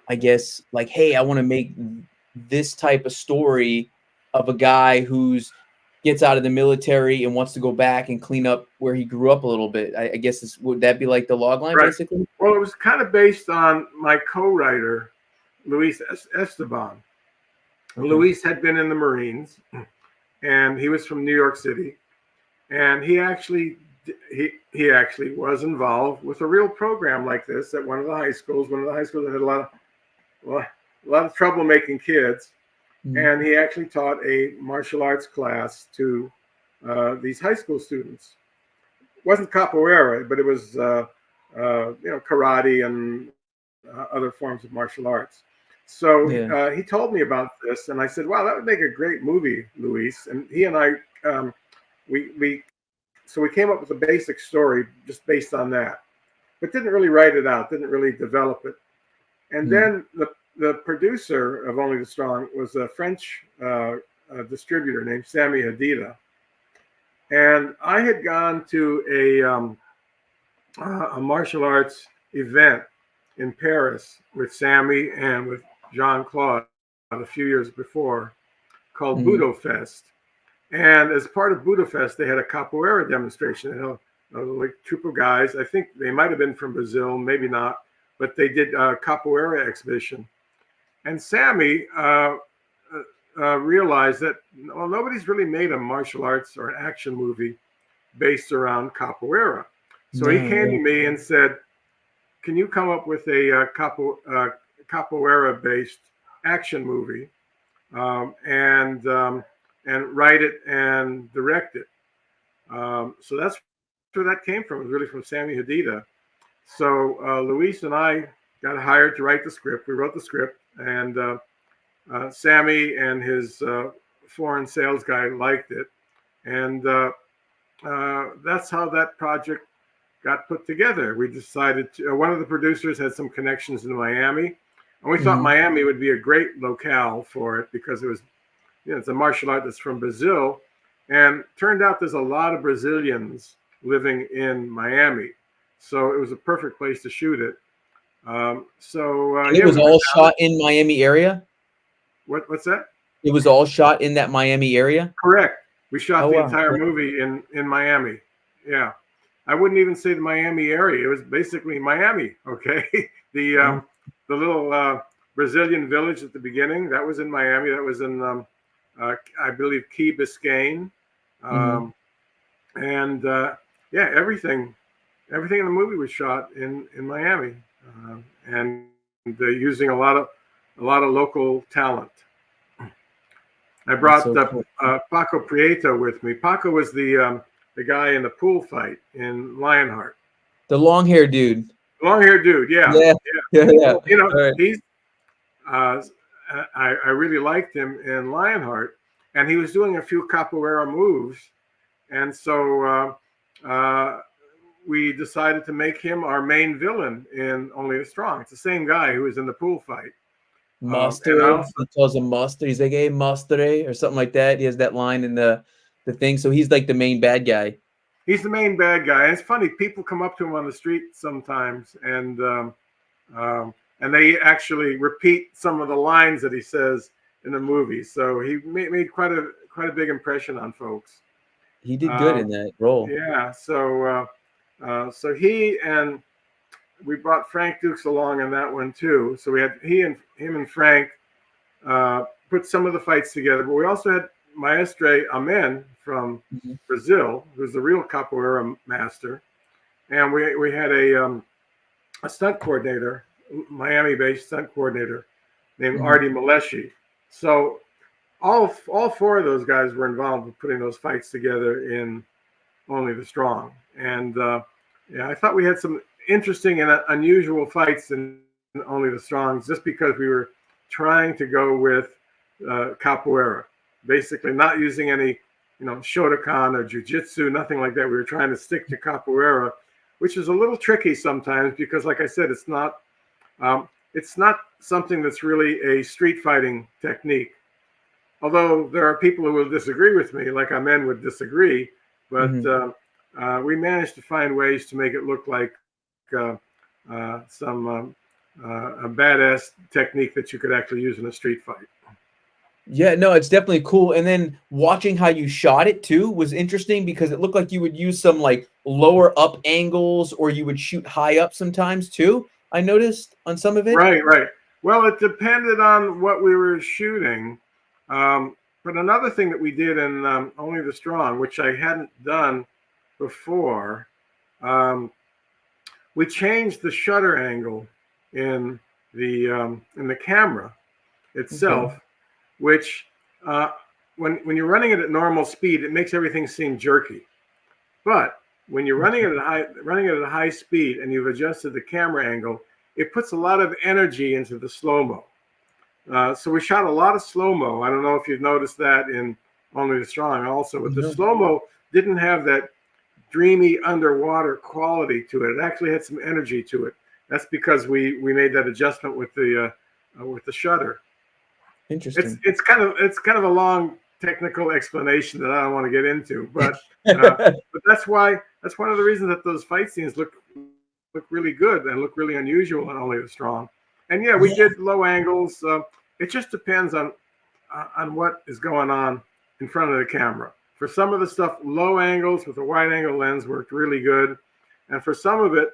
I guess like, hey, I want to make this type of story of a guy who's gets out of the military and wants to go back and clean up where he grew up a little bit. I guess would that be like the log line Right. basically? Well, it was kind of based on my co-writer, Luis Esteban. Okay. Luis had been in the Marines, and he was from New York City, and he actually was involved with a real program like this at one of the high schools. One of the high schools that had a lot of trouble making kids, Mhm. and he actually taught a martial arts class to these high school students. It wasn't capoeira, but it was karate and other forms of martial arts. So Yeah. he told me about this, and I said, "Wow, that would make a great movie, Luis." And he and I, we came up with a basic story just based on that, but didn't really write it out, didn't really develop it. And Mhm. then the producer of Only the Strong was a French distributor named Sammy Hadida, and I had gone to a martial arts event in Paris with Sammy and with Jean-Claude a few years before called Budo Mhm. Fest. And as part of Budo Fest, they had a capoeira demonstration. They had like troop of guys. I think they might have been from Brazil, maybe not, but they did a capoeira exhibition. And Sammy realized that, well, nobody's really made a martial arts or an action movie based around capoeira. So he No, came yeah. to me and said, "Can you come up with a capoeira-based action movie um, and um, and write it and direct it?" So that's where that came from. It was really from Sammy Hadida. So Luis and I got hired to write the script. We wrote the script, and Sammy and his foreign sales guy liked it, and that's how that project got put together. We decided to, one of the producers had some connections in Miami, and we thought Mhm. Miami would be a great locale for it because it was, it's a martial art that's from Brazil, and turned out there's a lot of Brazilians living in Miami, so it was a perfect place to shoot it. And it Yeah, was we went all down. shot in Miami area? What's that? It was all shot in that Miami area? Correct. We shot Oh, the wow. entire Yeah. movie in Miami. Yeah, I wouldn't even say the Miami area. It was basically Miami. Okay, the Wow. the little Brazilian village at the beginning, that was in Miami. That was in I believe Key Biscayne, Mhm. um, and yeah, everything in the movie was shot in Miami, and using a lot of local talent. I That's brought so cool. Paco Prieto with me. Paco was the guy in the pool fight in Lionheart. The long-haired dude. Long haired dude, yeah, Yeah. yeah. Yeah, yeah. Well, Alright. he's uh, I really liked him in Lionheart, and he was doing a few capoeira moves, and so we decided to make him our main villain in Only the Strong. It's the same guy who was in the pool fight, and I Mastere. also He calls him Master. He's like, "Hey, Mastere," or something like that. He has that line in the thing. So he's like the main bad guy. he's the main bad guy. And it's funny, people come up to him on the street sometimes, um, and they actually repeat some of the lines that he says in the movie. So he made quite a big impression on folks. He did good in Um, that role. yeah. So he and we brought Frank Dukes along on that one too. So we had him and Frank put some of the fights together, but we also had Maestre Amen from Mhm. Brazil, who's the real capoeira master, and we had a stunt coordinator, Miami-based stunt coordinator named Mhm. Artie Maleshi. So all four of those guys were involved in putting those fights together in Only the Strong, and yeah, I thought we had some interesting and unusual fights in Only the Strongs, just because we were trying to go with capoeira, basically not using any, Shotokan or jujitsu, nothing like that. We were trying to stick to capoeira, which is a little tricky sometimes because, like I said, it's not something that's really a street fighting technique. Although there are people who will disagree with me, like Amen would disagree, but Mhm. we managed to find ways to make it look like some a badass technique that you could actually use in a street fight. Yeah, no, it's definitely cool. And then watching how you shot it too was interesting because it looked like you would use some like lower up angles or you would shoot high up sometimes too. I noticed on some of it. Right, right. Well, it depended on what we were shooting. But another thing that we did in Only the Strong, which I hadn't done before, um, we changed the shutter angle in the camera Okay. itself, which uh, when you're running it at normal speed, it makes everything seem jerky. But when you're running it at a high speed and you've adjusted the camera angle, it puts a lot of energy into the slow mo. So we shot a lot of slow mo. I don't know if you've noticed that in Only the Strong also, but the No. slow mo didn't have that dreamy underwater quality to it. It actually had some energy to it. That's because we made that adjustment with the shutter. Interesting. It's kind of a long technical explanation that I don't want to get into, but that's one of the reasons that those fight scenes look really good and look really unusual in Only the Strong. And yeah, we Yeah. did low angles. It just depends on what is going on in front of the camera. For some of the stuff, low angles with a wide angle lens worked really good, and for some of it,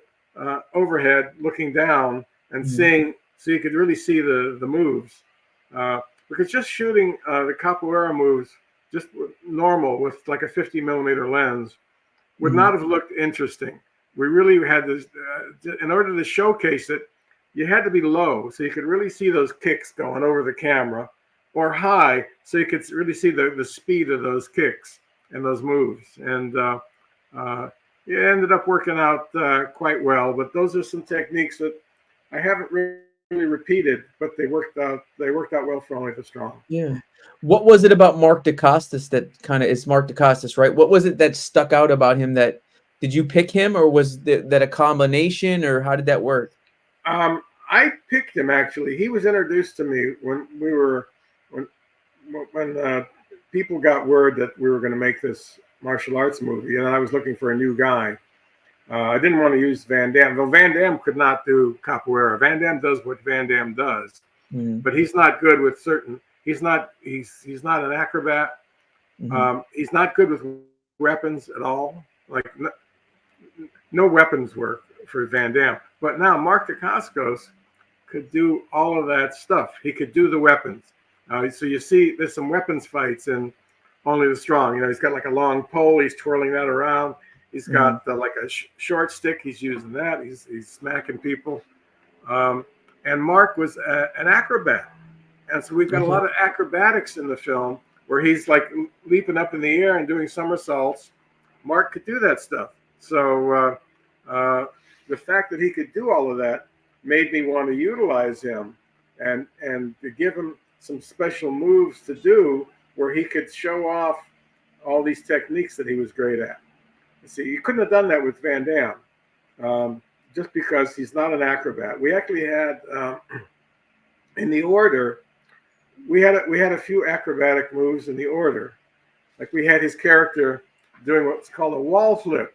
overhead, looking down and Mhm. seeing, so you could really see the moves, because just shooting the capoeira moves just normal with like a 50 millimeter lens would not have looked interesting. We really had this, in order to showcase it, you had to be low so you could really see those kicks going over the camera, or high so you could really see the speed of those kicks and those moves. And it ended up working out quite well. But those are some techniques that I haven't really repeated, but they worked out. They worked out well for Only the Strong. Yeah. What was it about Mark Dacascos that kind of is Mark Dacascos, right? What was it that stuck out about him? That did you pick him, or was that a combination, or how did that work? I picked him actually. He was introduced to me when people got word that we were going to make this martial arts movie, and I was looking for a new guy. I didn't want to use Van Damme, though Van Damme could not do capoeira. Van Damme does what Van Damme does, but he's not good with certain. He's not an acrobat. He's not good with weapons at all. Like no weapons work for Van Damme. But now Mark Dacascos could do all of that stuff. He could do the weapons. So you see, there's some weapons fights in Only the Strong. You know, he's got like a long pole. He's twirling that around. He's got like a short stick. He's using that. He's smacking people. And Mark was an acrobat. And so we've got a lot of acrobatics in the film where he's like leaping up in the air and doing somersaults. Mark could do that stuff. So the fact that he could do all of that made me want to utilize him and to give him some special moves to do where he could show off all these techniques that he was great at. See, you couldn't have done that with Van Damme, just because he's not an acrobat. We actually had in the order, we had a few acrobatic moves in the order. Like we had his character doing what's called a wall flip,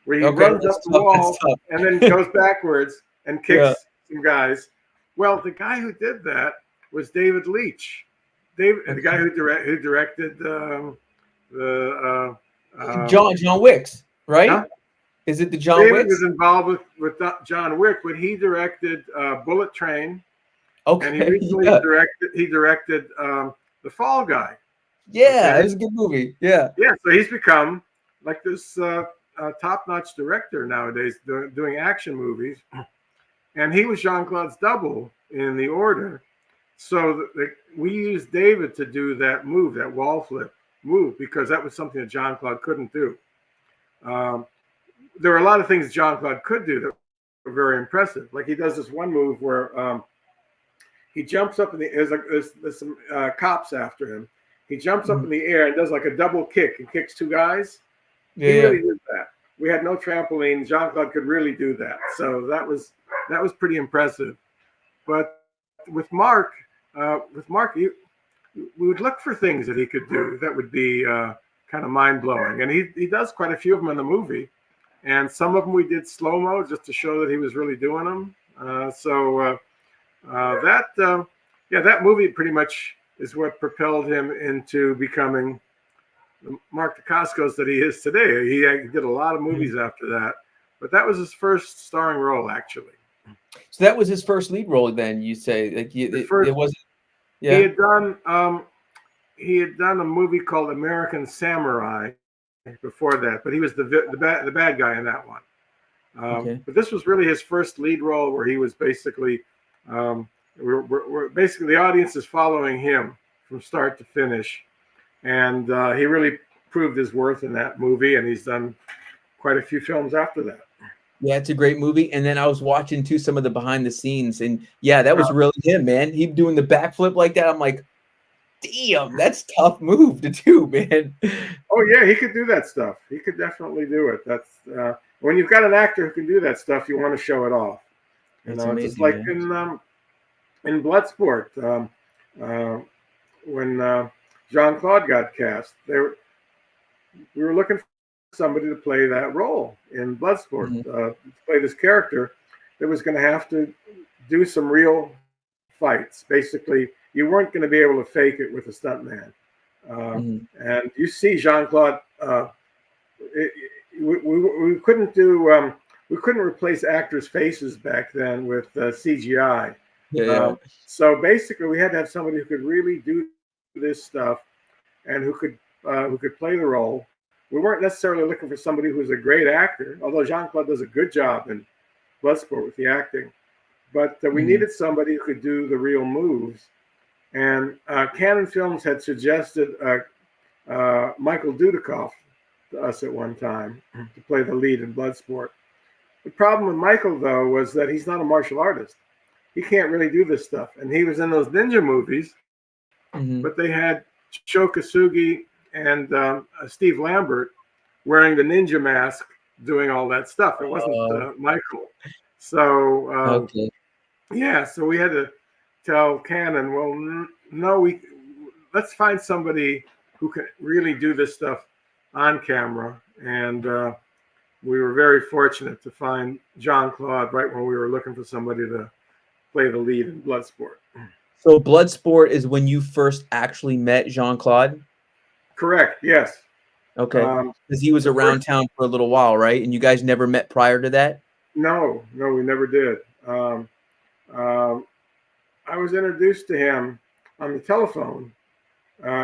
where he runs up the wall and then goes backwards and kicks some guys. Well, the guy who did that was David Leitch. The guy who directed John Wick's, right? Huh? Is it the John David Wick's? was involved with John Wick, but he directed Bullet Train. Okay. And he recently directed The Fall Guy. Yeah, it was a good movie. Yeah. Yeah, so he's become like this top-notch director nowadays, doing action movies. And he was Jean-Claude's double in The Order. So we used David to do that move, that wall flip move, because that was something that Jean-Claude couldn't do. There were a lot of things Jean-Claude could do that were very impressive. Like he does this one move where he jumps up in the there's some cops after him. He jumps up in the air and does like a double kick and kicks two guys. He really did that. We had no trampoline. Jean-Claude could really do that. So that was pretty impressive. But with Mark, we would look for things that he could do that would be kind of mind-blowing. And he does quite a few of them in the movie. And some of them we did slow-mo just to show that he was really doing them. That movie pretty much is what propelled him into becoming the Mark Dacascos that he is today. He did a lot of movies after that, but that was his first starring role, actually. So that was his first lead role, then you say? Like it wasn't. Yeah. He had done a movie called American Samurai before that, but he was the bad guy in that one. But this was really his first lead role, where he was basically. We're basically, the audience is following him from start to finish, and he really proved his worth in that movie, and he's done quite a few films after that. Yeah, it's a great movie. And then I was watching too some of the behind the scenes, and yeah, that was really him, man. He doing the backflip like that. I'm like, damn, that's a tough move to do, man. Oh yeah, he could do that stuff. He could definitely do it. That's when you've got an actor who can do that stuff, you want to show it off. You know, it's just like in Bloodsport, when Jean-Claude got cast, we were looking for somebody to play that role in Bloodsport, to play this character that was going to have to do some real fights. Basically, you weren't going to be able to fake it with a stuntman. And you see Jean-Claude, we couldn't do, we couldn't replace actors' faces back then with CGI. Yeah, yeah. So basically, we had to have somebody who could really do this stuff and who could play the role. We weren't necessarily looking for somebody who was a great actor, although Jean-Claude does a good job in Bloodsport with the acting. But we Mhm. needed somebody who could do the real moves. And Canon Films had suggested Michael Dudikoff to us at one time to play the lead in Bloodsport. The problem with Michael, though, was that he's not a martial artist. He can't really do this stuff. And he was in those ninja movies, Mhm. but they had Sho Kosugi and Steve Lambert wearing the ninja mask doing all that stuff. It wasn't Oh, Michael. So, okay. yeah, so we had to tell Canon, well, no, let's find somebody who can really do this stuff on camera. And we were very fortunate to find Jean-Claude right when we were looking for somebody to play the lead in Bloodsport. So Bloodsport is when you first actually met Jean-Claude? Correct. Yes. Okay. Um, Because he was the around first, town for a little while, right? And you guys never met prior to that? no, we never did. Um, I was introduced to him on the telephone.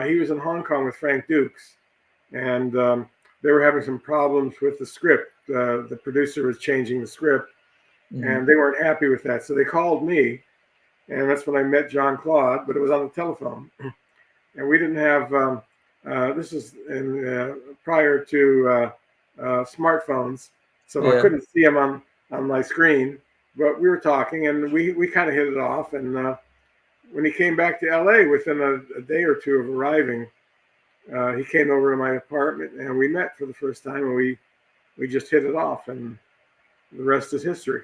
He was in Hong Kong with Frank Dukes, and they were having some problems with the script. The producer was changing the script, Mhm. and they weren't happy with that. So they called me, and that's when I met Jean-Claude, but it was on the telephone. And we didn't have, this is prior to smartphones, so I Yeah. couldn't see him on my screen, but we were talking, and we kind of hit it off. And when he came back to LA within a day or two of arriving, he came over to my apartment, and we met for the first time, and we just hit it off, and the rest is history.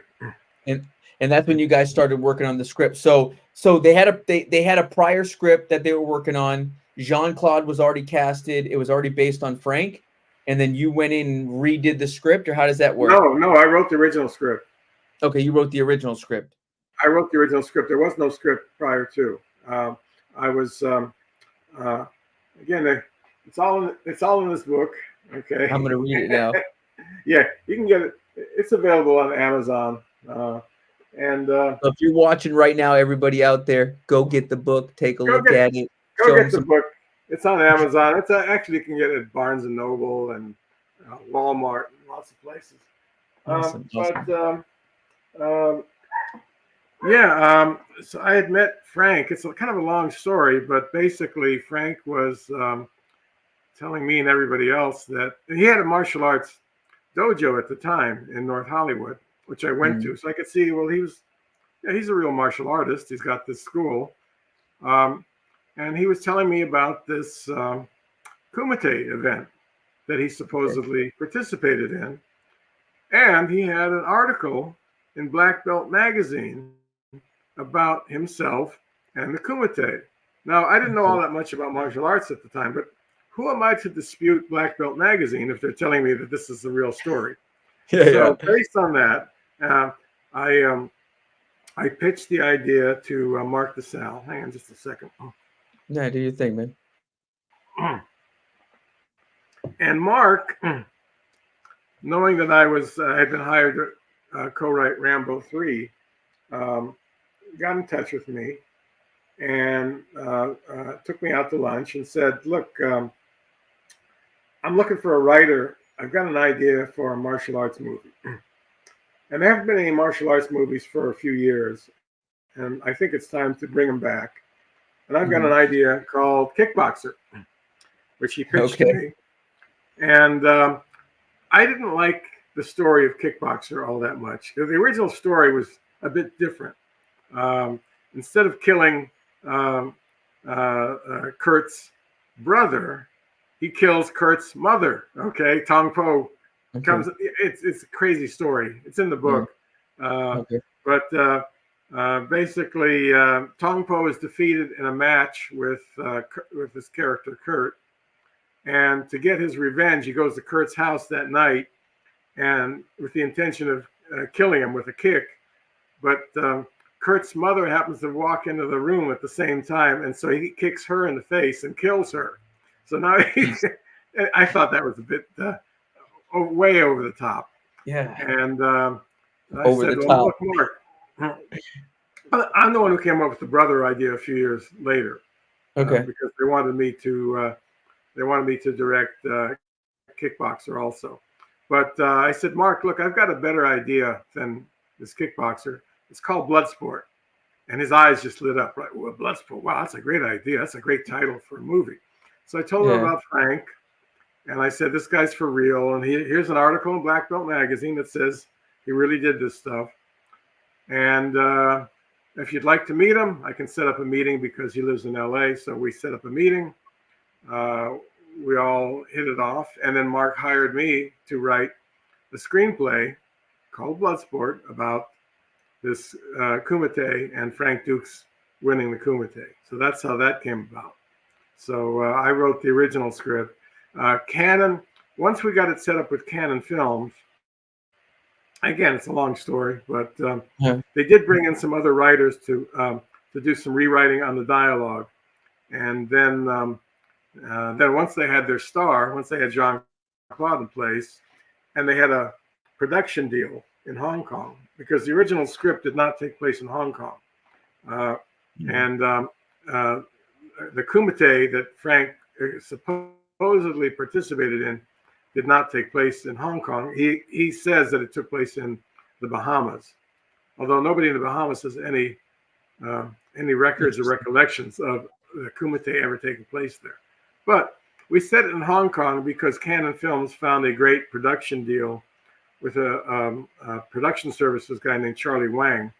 And and that's when you guys started working on the script. So they had a prior script that they were working on. Jean-Claude was already casted. It was already based on Frank. And then you went in and redid the script, or how does that work? No, I wrote the original script. Okay, you wrote the original script. I wrote the original script. There was no script prior to. Um, I was uh, again. It's all in this book. Okay. I'm gonna read it now. Yeah, you can get it. It's available on Amazon. And So if you're watching right now, everybody out there, go get the book, take a go look get at it, go show them get the some. book. It's on Amazon. It's actually you can get it at Barnes and Noble and Walmart and lots of places. Awesome, But awesome. um, yeah, so I had met Frank. It's kind of a long story, but basically Frank was telling me and everybody else that and he had a martial arts dojo at the time in North Hollywood, which I went Mhm. to, so I could see. Well, he's a real martial artist. He's got this school, um, and he was telling me about this kumite event that he Okay. supposedly participated in, and he had an article in Black Belt magazine about himself and the kumite. Now, I didn't know all Okay. that much about martial arts at the time, but who am I to dispute Black Belt magazine if they're telling me that this is the real story? Yeah, So, based on that, uh, I I pitched the idea to Mark DeSalle. Hang on just a second. yeah. Do your thing, man. And Mark, knowing that I was had been hired to co-write Rambo 3, um, got in touch with me and took me out to lunch and said, "Look, I'm looking for a writer. I've got an idea for a martial arts movie, and there haven't been any martial arts movies for a few years, and I think it's time to bring them back. And I've got an Mhm. idea called Kickboxer, which he pitched to Okay. me, and I didn't like the story of Kickboxer all that much. The original story was a bit different. Um, Instead of killing um, Kurt's brother, he kills Kurt's mother. Okay, Tong Po Okay. comes. It's a crazy story. It's in the Yeah. book, uh, Okay. but basically, Tong Po is defeated in a match with his character Kurt, and to get his revenge, he goes to Kurt's house that night, and with the intention of killing him with a kick. But Kurt's mother happens to walk into the room at the same time, and so he kicks her in the face and kills her. So now Jeez. I thought that was a bit way over the top. Yeah. And I Over said, the "Well, top. look, Mark, I'm the one who came up with the brother idea a few years later, Okay. because they wanted me to direct Kickboxer also. But I said, Mark, look, I've got a better idea than this Kickboxer. It's called Bloodsport. And his eyes just lit up. Right? Well, Bloodsport. Wow, that's a great idea. That's a great title for a movie. So I told him Yeah. about Frank, and I said, this guy's for real. And here's an article in Black Belt Magazine that says he really did this stuff. And if you'd like to meet him, I can set up a meeting because he lives in LA. So we set up a meeting. We all hit it off. And then Mark hired me to write a screenplay called Bloodsport about this Kumite and Frank Dukes winning the Kumite. So that's how that came about. So I wrote the original script. Canon, once we got it set up with Canon Films, again, it's a long story, but Yeah. they did bring in some other writers to do some rewriting on the dialogue. And then once they had their star, once they had Jean-Claude in place, and they had a production deal in Hong Kong, because the original script did not take place in Hong Kong. And the Kumite that Frank supposedly participated in did not take place in Hong Kong. He says that it took place in the Bahamas, although nobody in the Bahamas has any records or recollections of the Kumite ever taking place there. But we set it in Hong Kong because Canon Films found a great production deal with a production services guy named Charlie Wang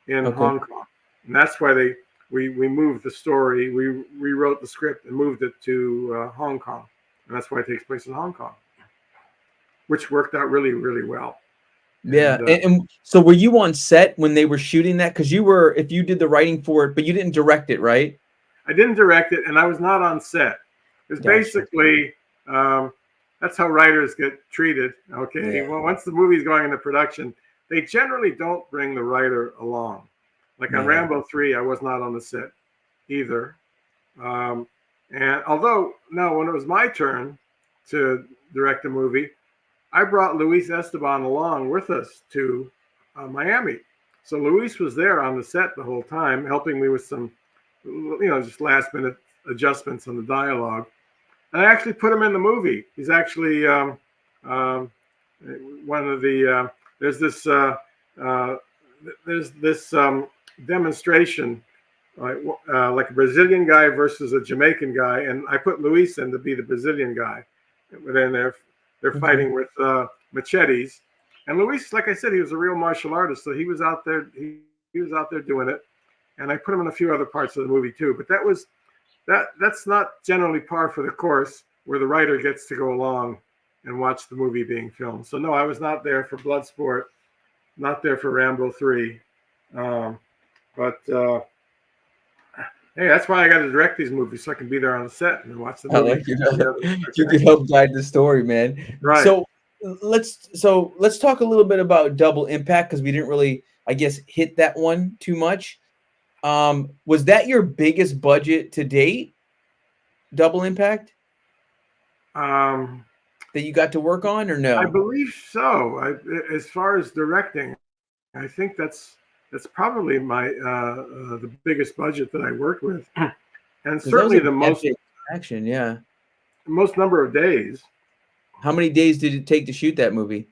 in Hong Kong. And that's why we moved the story, we rewrote the script and moved it to Hong Kong. And that's why it takes place in Hong Kong, which worked out really, really well. Yeah. And so were you on set when they were shooting that? Because if you did the writing for it, but you didn't direct it, right? I didn't direct it, and I was not on set. It's basically, that's how writers get treated. Okay. Yeah. Well, once the movie's going into production, they generally don't bring the writer along. Like on Rambo 3, I was not on the set either. And although, no, when it was my turn to direct a movie, I brought Luis Esteban along with us to Miami. So Luis was there on the set the whole time, helping me with some, just last minute adjustments on the dialogue. And I actually put him in the movie. He's actually one of the, there's this demonstration, like a Brazilian guy versus a Jamaican guy. And I put Luis in to be the Brazilian guy. And then they're fighting with machetes. And Luis, like I said, he was a real martial artist. So he was out there, he was out there doing it. And I put him in a few other parts of the movie too. But that's not generally par for the course, where the writer gets to go along and watch the movie being filmed. So no, I was not there for Bloodsport, not there for Rambo 3. But hey, that's why I got to direct these movies, so I can be there on the set and watch the movie. You can help guide the story, man. Right. So let's talk a little bit about Double Impact, because we didn't really, I guess, hit that one too much. Was that your biggest budget to date, Double Impact, that you got to work on, or no? I believe so. As far as directing, I think that's probably my the biggest budget that I worked with, and certainly the most action. Yeah, most number of days. How many days did it take to shoot that movie?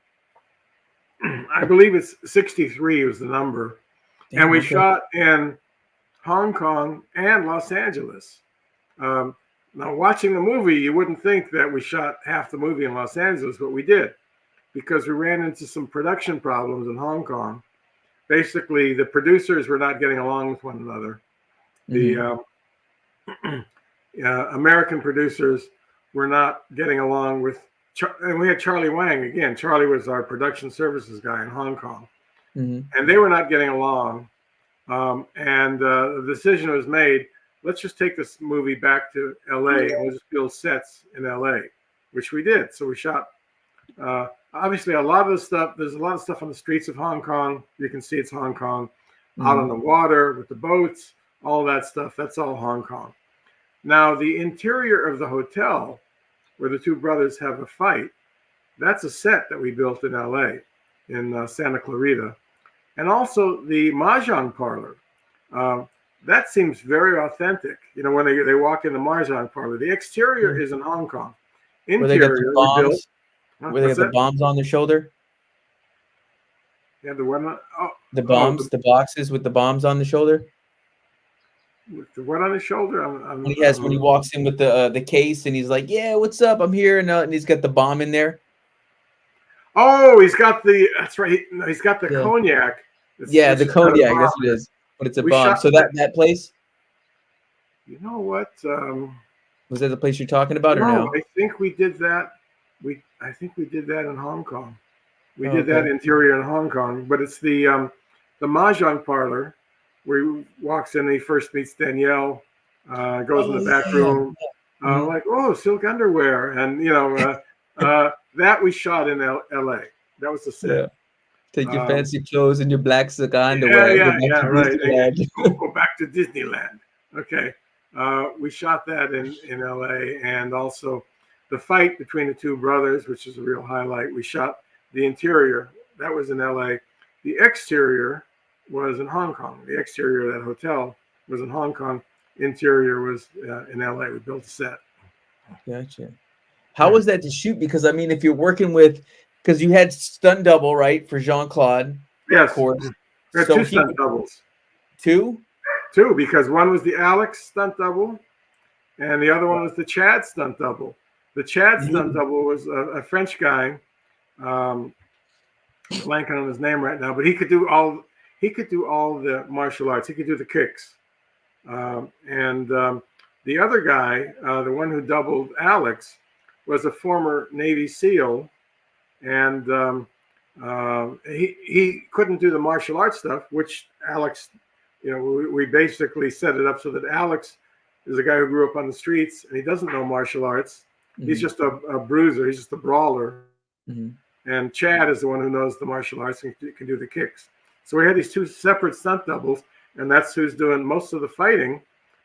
I believe it's 63 was the number. Damn, and we shot in Hong Kong and Los Angeles. Now, watching the movie, you wouldn't think that we shot half the movie in Los Angeles, but we did, because we ran into some production problems in Hong Kong. Basically, the producers were not getting along with one another. The American producers were not getting along with, and we had Charlie Wang again. Charlie was our production services guy in Hong Kong, and they were not getting along. And the decision was made, let's just take this movie back to LA and we'll just build sets in LA, which we did. So we shot, obviously a lot of the stuff, there's a lot of stuff on the streets of Hong Kong. You can see it's Hong Kong. Out on the water with the boats, all that stuff, that's all Hong Kong. Now, the interior of the hotel where the two brothers have a fight, that's a set that we built in LA, in Santa Clarita. And also the Mahjong parlor. Um, that seems very authentic. You know, when they walk in the Mahjong parlor, the exterior Yeah. is in Hong Kong. Where they got the Interior, we built. bombs, where they What's got the that? bombs on their shoulder, Yeah, the one. Oh, the oh, bombs, the boxes with the bombs on the shoulder. with the one on his shoulder. When he walks in with the case and he's like, "Yeah, what's up? I'm here," and he's got the bomb in there. Oh, he's got the. That's right. He's got the Yeah, cognac, yeah, which the is got a cognac. bomb That's what in it it. is, but it's a We bomb. shot So that. that place You know what? was that the place you're talking about, or No, no? I think we did that. I think we did that in Hong Kong. We Oh, did that okay. interior in Hong Kong, but it's the mahjong parlor where he walks in and he first meets Danielle, goes in Oh the yeah, back yeah. room, Hmm. like, oh, silk underwear, and that we shot in L.A. That was the set. Yeah. Take your Um, fancy clothes and your black silk yeah, underwear. Go yeah, back yeah, to right. Disneyland. Go back to Disneyland. Okay. We shot that in LA, and also the fight between the two brothers, which is a real highlight. We shot the interior, that was in LA. The exterior was in Hong Kong. The exterior of that hotel was in Hong Kong. Interior was in LA. We built a set. Gotcha. How was that to shoot? Because I mean, if you're working with, because you had stunt double, right, for Jean-Claude, of Yes, course. there are So two he stunt would doubles. two. Two, because one was the Alex stunt double, and the other one was the Chad stunt double. The Chad stunt Mhm. double was a French guy. Um, blanking on his name right now, but he could do all the martial arts. He could do the kicks. And the other guy, the one who doubled Alex, was a former Navy SEAL, and he couldn't do the martial arts stuff, which Alex, we basically set it up so that Alex is a guy who grew up on the streets and he doesn't know martial arts. He's Mhm. just a bruiser. He's just a brawler. Mhm. And Chad is the one who knows the martial arts and can do the kicks. So we had these two separate stunt doubles, and that's who's doing most of the fighting.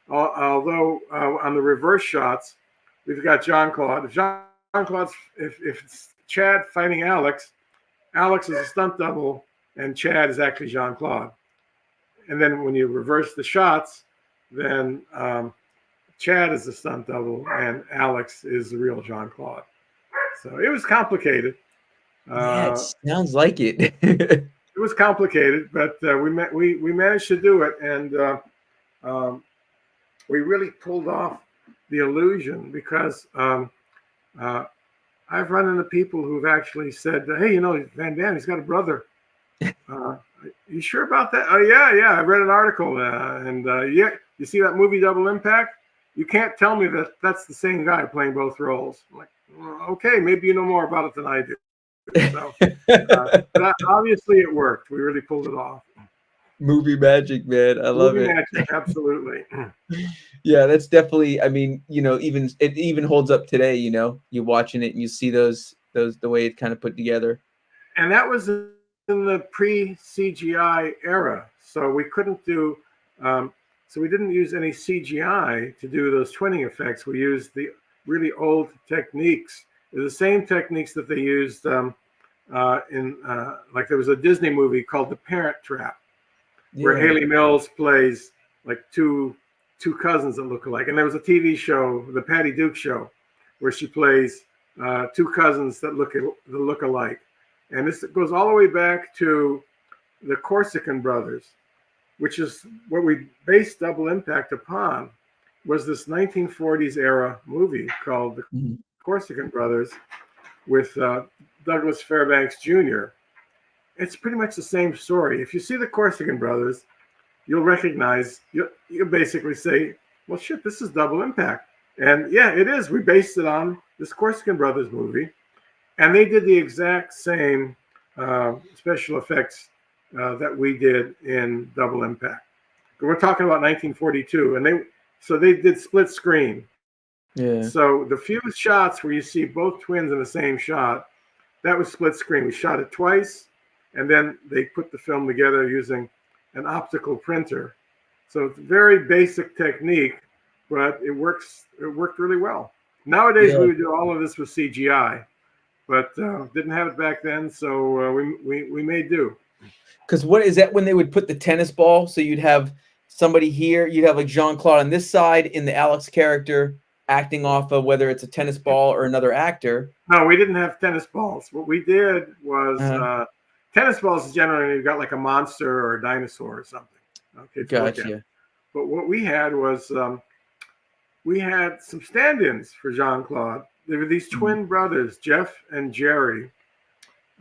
Although on the reverse shots, we've got Jean-Claude. If it's Chad fighting Alex, Alex is a stunt double, and Chad is actually Jean-Claude. And then when you reverse the shots, then Chad is the stunt double, and Alex is the real Jean-Claude. So it was complicated. Yeah, it Uh, sounds like it. it was complicated, but we managed to do it, and um, we really pulled off the illusion because uh, I've run into people who've actually said, "Hey, Van Damme, he's got a brother. You sure about that?" "Oh yeah, yeah. I read an article, and yeah, you see that movie Double Impact? You can't tell me that that's the same guy playing both roles." I'm like, well, okay, maybe you know more about it than I do. So, but obviously it worked. We really pulled it off. Movie magic, man. I love Movie it. magic, absolutely. Yeah, that's definitely. I mean, even it even holds up today. You're watching it and you see those the way it kind of put together. And that was in the pre-CGI era, so we couldn't do. Um, so we didn't use any CGI to do those twinning effects. We used the really old techniques. They're the same techniques that they used in like there was a Disney movie called The Parent Trap, where Yeah. Haley Mills plays like two cousins that look alike. And there was a TV show, the Patty Duke Show, where she plays two cousins that look alike. And this goes all the way back to the Corsican brothers, which is what we based Double Impact upon. Was this 1940s era movie called The Mhm. Corsican Brothers with Douglas Fairbanks Jr. It's pretty much the same story. If you see the Corsican Brothers, you'll recognize, you basically say, well, shit, this is Double Impact. And yeah, it is. We based it on this Corsican Brothers movie. And they did the exact same special effects that we did in Double Impact. We're talking about 1942. So they did split screen. Yeah. So the few shots where you see both twins in the same shot, that was split screen. We shot it twice, and then they put the film together using an optical printer. So it's a very basic technique, but it works. It worked really well. Nowadays, Yeah. we would do all of this with CGI, but didn't have it back then, so we made do. Because what is that when they would put the tennis ball? So you'd have somebody here, you'd have like Jean-Claude on this side in the Alex character acting off of whether it's a tennis ball or another actor. No, we didn't have tennis balls. What we did was Uh-huh. tennis balls is generally you've got like a monster or a dinosaur or something, okay, to look at. Gotcha. But what we had was we had some stand-ins for Jean-Claude. There were these twin brothers, Jeff and Jerry.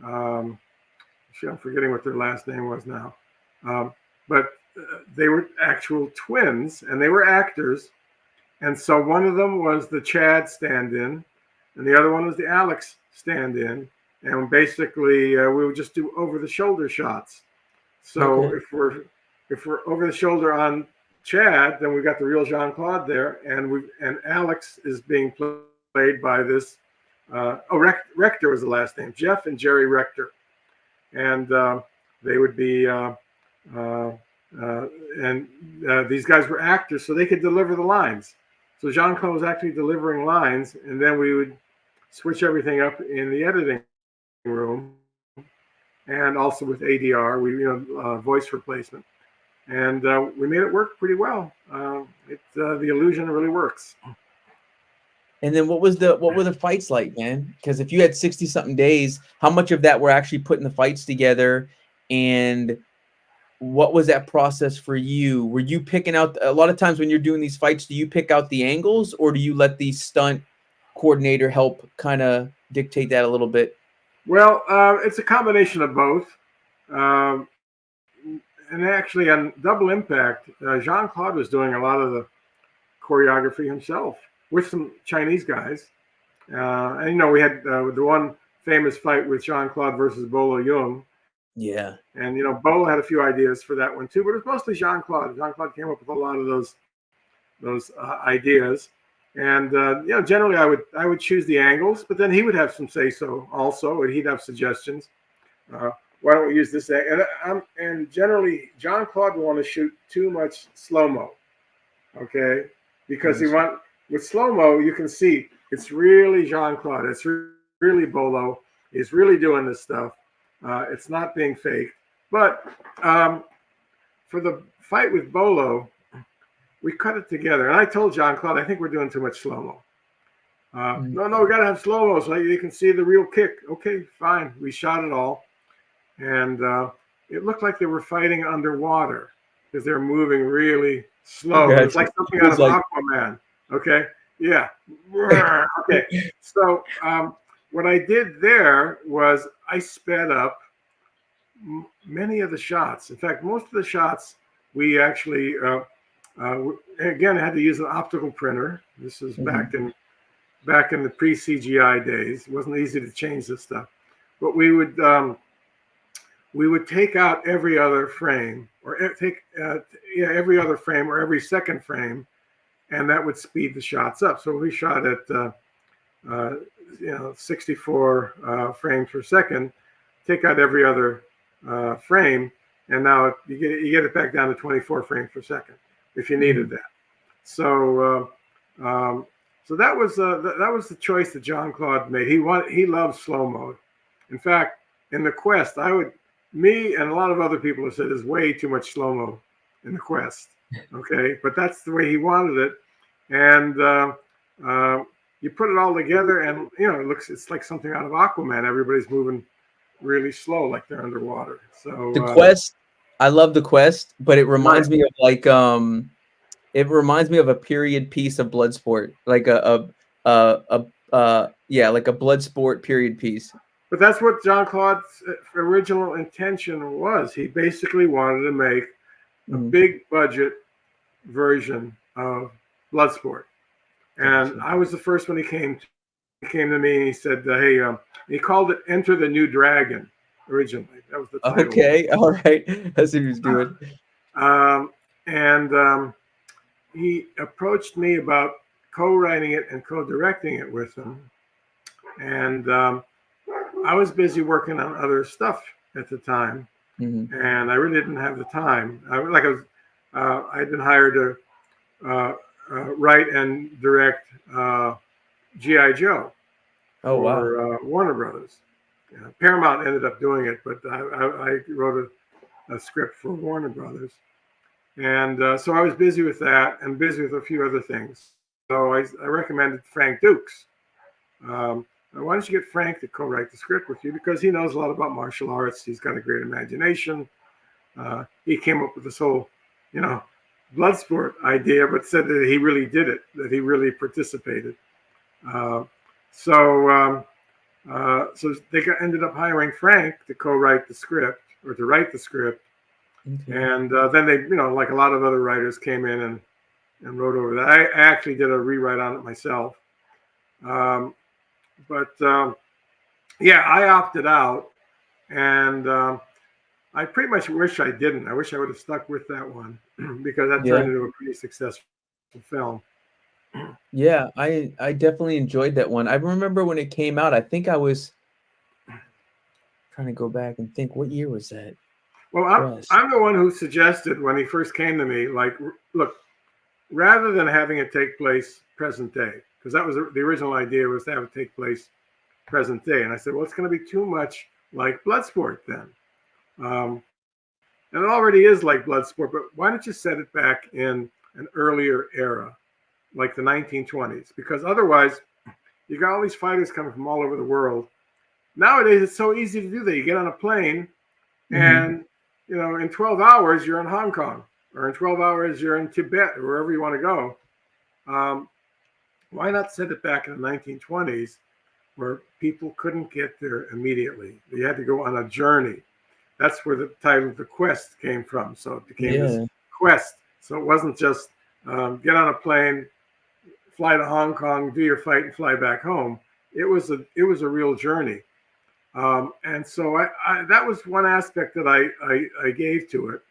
Actually, I'm forgetting what their last name was now. But they were actual twins, and they were actors. And so one of them was the Chad stand-in, and the other one was the Alex stand-in. And basically, we would just do over-the-shoulder shots. So Okay. if we're over the shoulder on Chad, then we got the real Jean-Claude there, and Alex is being played by this. Rector was the last name, Jeff and Jerry Rector, and they would be. These guys were actors, so they could deliver the lines. So Jean-Claude was actually delivering lines, and then we would switch everything up in the editing room, and also with ADR, voice replacement, and we made it work pretty well. The illusion really works. And then what were the fights like, man? Because if you had 60 something days, how much of that were actually putting the fights together, and what was that process for you? Were you picking out a lot of times when you're doing these fights? Do you pick out the angles, or do you let the stunt coordinator help kind of dictate that a little bit? Well, it's a combination of both. And actually, on Double Impact, Jean-Claude was doing a lot of the choreography himself with some Chinese guys. And we had the one famous fight with Jean-Claude versus Bolo Yung. Yeah. And Bolo had a few ideas for that one too, but it was mostly Jean-Claude. Jean-Claude came up with a lot of those ideas. And generally I would choose the angles, but then he would have some say so also, and he'd have suggestions. Why don't we use this? And generally Jean-Claude will want to shoot too much slow-mo, okay? Because with slow-mo you can see it's really Jean-Claude, it's really Bolo, he's really doing this stuff. It's not being faked. But for the fight with Bolo, we cut it together. And I told Jean-Claude, I think we're doing too much slow-mo. No, we got to have slow-mo so you can see the real kick. Okay, fine. We shot it all. And it looked like they were fighting underwater because they're moving really slow. Gotcha. It's like something out of Aquaman. Okay? Yeah. Okay. So what I did there was I sped up many of the shots. In fact, most of the shots we actually, again, had to use an optical printer. This is back in the pre-CGI days. It wasn't easy to change this stuff. But we would take out every other frame, or every other frame, or every second frame, and that would speed the shots up. So we shot at 64 frames per second, take out every other frame, and now you get it back down to 24 frames per second if you needed that. So that was the choice that Jean-Claude made. He loves slow mo. In fact, in the Quest, me and a lot of other people have said there's way too much slow mo in the Quest. Okay, but that's the way he wanted it, and you put it all together, and it's like something out of Aquaman. Everybody's moving really slow, like they're underwater. So the Quest, I love the Quest, but it reminds me of like it reminds me of a period piece of Bloodsport, like like a Bloodsport period piece. But that's what Jean-Claude's original intention was. He basically wanted to make a big budget version of Bloodsport. And I was the first one he came to me and he said, hey, he called it Enter the New Dragon originally. That was the title. Okay, all right. That's what he was doing. He approached me about co-writing it and co-directing it with him. And I was busy working on other stuff at the time. And I really didn't have the time. I'd been hired to write and direct G.I. Joe for Warner Brothers. Paramount ended up doing it, but I wrote a script for Warner Brothers. And so I was busy with that and busy with a few other things. So I recommended Frank Dukes. Why don't you get Frank to co-write the script with you, because he knows a lot about martial arts. He's got a great imagination. He came up with this whole, you know, blood sport idea, but said that he really did it, that he really participated. Uh, so they ended up hiring Frank to co-write the script, or to write the script. Okay. And then they, like a lot of other writers, came in and wrote over that. I actually did a rewrite on it myself. Yeah, I opted out, and I pretty much wish I didn't. I wish I would have stuck with that one because that Yeah. turned into a pretty successful film. Yeah, I definitely enjoyed that one. I remember when it came out, I think I was trying to go back and think, what year was that? Well, Press. I'm the one who suggested when he first came to me, like, look, rather than having it take place present day, because that was the original idea, was to have it take place present day. And I said, well, it's going to be too much like Bloodsport then. And it already is like Bloodsport, but why don't you set it back in an earlier era, like the 1920s? Because otherwise, you got all these fighters coming from all over the world. Nowadays, it's so easy to do that. You get on a plane, and in 12 hours, you're in Hong Kong, or in 12 hours, you're in Tibet, or wherever you want to go. Why not set it back in the 1920s, where people couldn't get there immediately? They had to go on a journey. That's where the title of The Quest came from. So it became this quest. So it wasn't just get on a plane, fly to Hong Kong, do your fight, and fly back home. It was a real journey. And so that was one aspect that I gave to it.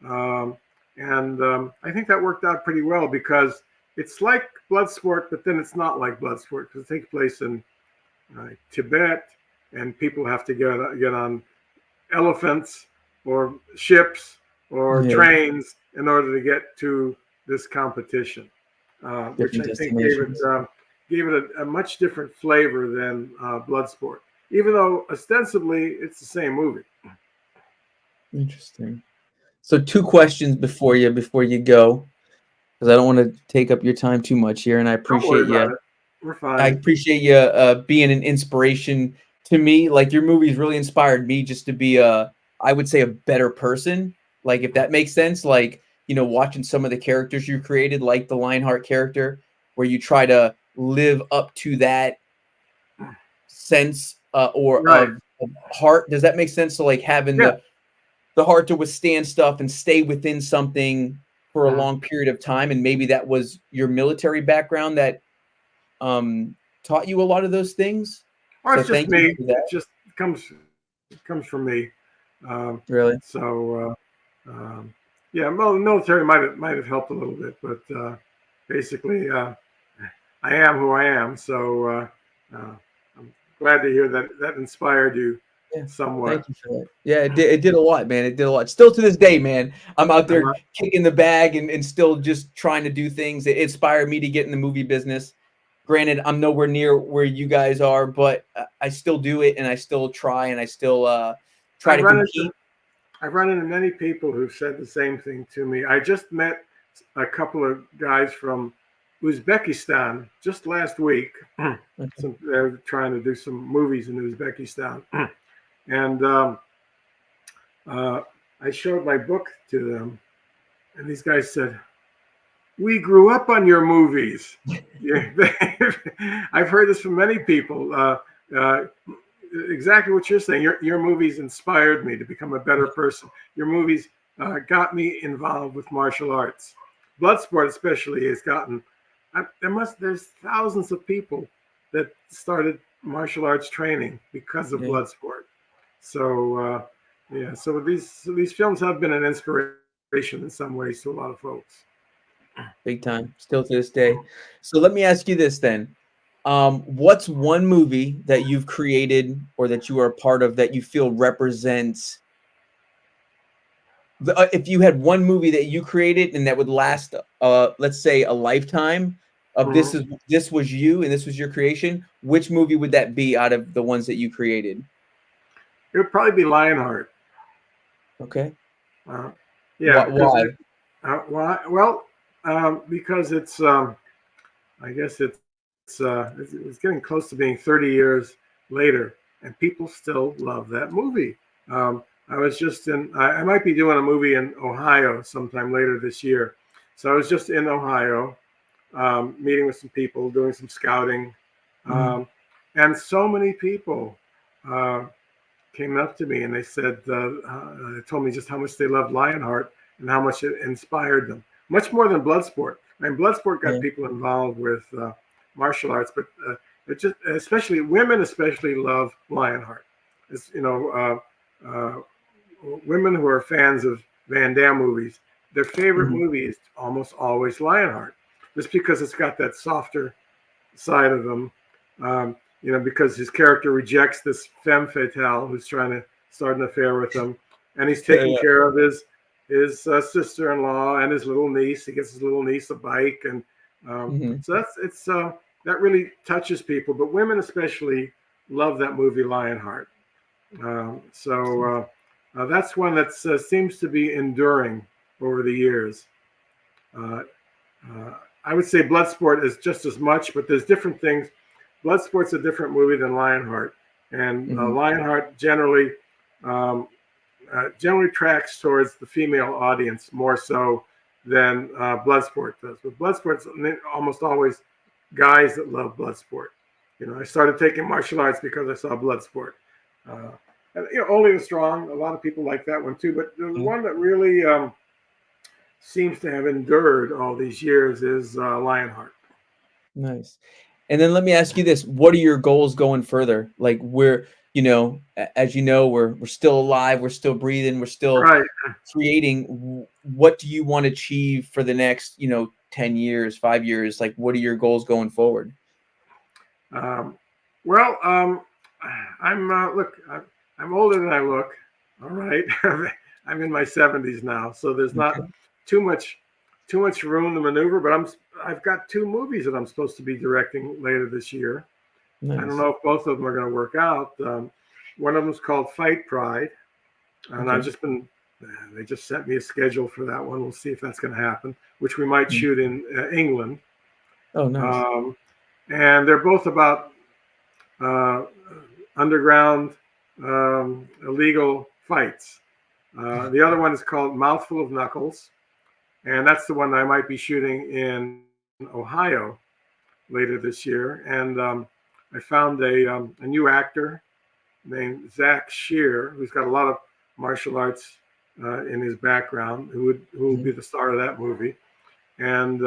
I think that worked out pretty well, because it's like Bloodsport, but then it's not like Bloodsport, because it takes place in Tibet, and people have to get on elephants or ships or trains in order to get to this competition, which I think gave it a much different flavor than Bloodsport, even though ostensibly it's the same movie. Interesting. So 2 questions before you go, because I don't want to take up your time too much here, and I appreciate you. We're fine. I appreciate you being an inspiration to me. Like, your movies really inspired me just to be I would say, a better person. Like, if that makes sense. Like, watching some of the characters you created, like the Lionheart character, where you try to live up to that sense or of heart. Does that make sense? So, like, having the heart to withstand stuff and stay within something for a long period of time, and maybe that was your military background that taught you a lot of those things. Or it's just me. It just comes from me. Really? So yeah, well, the military might have helped a little bit, but basically, I am who I am. So I'm glad to hear that inspired you somewhat. Thank you for that. Yeah, it did a lot, man. It did a lot. Still to this day, man, I'm out there kicking the bag and still just trying to do things. It inspired me to get in the movie business. Granted, I'm nowhere near where you guys are, but I still do it, and I still try, and I still try to compete. I've run into many people who've said the same thing to me. I just met a couple of guys from Uzbekistan just last week. They're trying to do some movies in Uzbekistan. And I showed my book to them, and these guys said, "We grew up on your movies." I've heard this from many people. Exactly what you're saying. Your movies inspired me to become a better person. Your movies got me involved with martial arts. Bloodsport especially has gotten. There's thousands of people that started martial arts training because of Bloodsport. So so these films have been an inspiration in some ways to a lot of folks. Big time, still to this day. So let me ask you this then. What's one movie that you've created or that you are a part of that you feel represents if you had one movie that you created and that would last let's say a lifetime of this was you and this was your creation, which movie would that be out of the ones that you created? It would probably be Lionheart. Okay. Yeah. Why? Why? Well, because I guess it's getting close to being 30 years later, and people still love that movie. I was just I might be doing a movie in Ohio sometime later this year. So I was just in Ohio, meeting with some people, doing some scouting, Mm-hmm. um, and so many people uh, came up to me and they told me just how much they loved Lionheart and how much it inspired them, much more than Bloodsport. I mean, Bloodsport got Yeah. people involved with martial arts, but it just especially women especially love Lionheart. It's women who are fans of Van Damme movies, their favorite Mm-hmm. movie is almost always Lionheart, just because it's got that softer side of him. Because his character rejects this femme fatale who's trying to start an affair with him, and he's taking Yeah. care of his sister-in-law and his little niece. He gets his little niece a bike, and Mm-hmm. so that really touches people. But women especially love that movie Lionheart. That's one that seems to be enduring over the years. Uh, I would say Bloodsport is just as much, but there's different things. Bloodsport's a different movie than Lionheart, and Mm-hmm. Lionheart um, generally tracks towards the female audience more so than Bloodsport does. But Bloodsport's almost always guys that love Bloodsport. I started taking martial arts because I saw Bloodsport. Uh, and, Only the Strong. A lot of people like that one too. But the one that really seems to have endured all these years is Lionheart. Nice. And then let me ask you this: what are your goals going further? Like we're, as you know, we're still alive, we're still breathing, we're still Right. creating. What do you want to achieve for the next, 10 years, 5 years? Like, what are your goals going forward? Um, well, I'm older than I look. All right, I'm in my 70s now, so there's not Okay. too much too much room to maneuver. But I've got two movies that I'm supposed to be directing later this year. I don't Nice. know if both of them are going to work out. One of them is called Fight Pride, and I've Okay. just been. They just sent me a schedule for that one. We'll see if that's going to happen, which we might Mm. shoot in England. Oh, nice. Um, and they're both about uh, underground illegal fights. The other one is called Mouthful of Knuckles, and that's the one I might be shooting in Ohio later this year. And I found a new actor named Zach Shear, who's got a lot of martial arts in his background, who will Mhm. be the star of that movie. And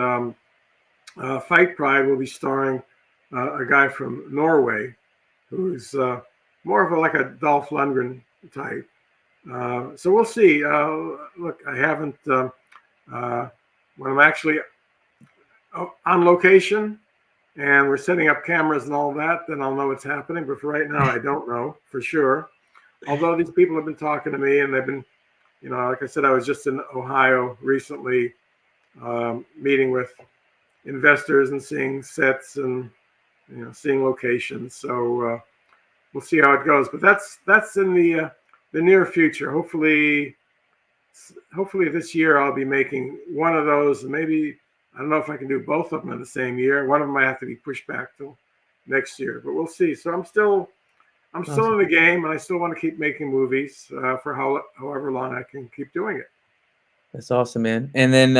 Fight Pride will be starring a guy from Norway who's more of like a Dolph Lundgren type. So we'll see. Look, I haven't uh, when I'm actually on location and we're setting up cameras and all that, then I'll know what's happening. But for right now, I don't know for sure. Although these people have been talking to me and they've been, like I said, I was just in Ohio recently, meeting with investors and seeing sets and seeing locations. So we'll see how it goes. But that's in the near future. Hopefully this year I'll be making one of those. And maybe I don't know if I can do both of them in the same year. One of them might have to be pushed back till next year, but we'll see. So I'm still Awesome. in the game, and I still want to keep making movies for however long I can keep doing it. That's awesome, man. And then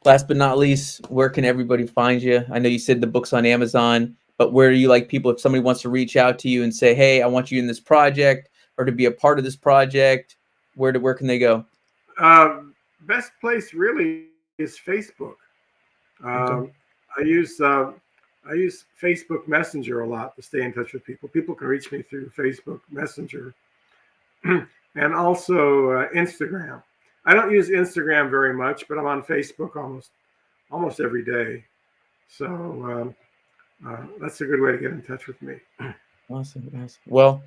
last but not least, where can everybody find you? I know you said the book's on Amazon, but where do you like people if somebody wants to reach out to you and say, "Hey, I want you in this project or to be a part of this project," where can they go? Best place really is Facebook. Um, Okay. I use Facebook Messenger a lot to stay in touch with people. People can reach me through Facebook Messenger and also Instagram. I don't use Instagram very much, but I'm on Facebook almost every day. So that's a good way to get in touch with me. Awesome. Awesome. Well,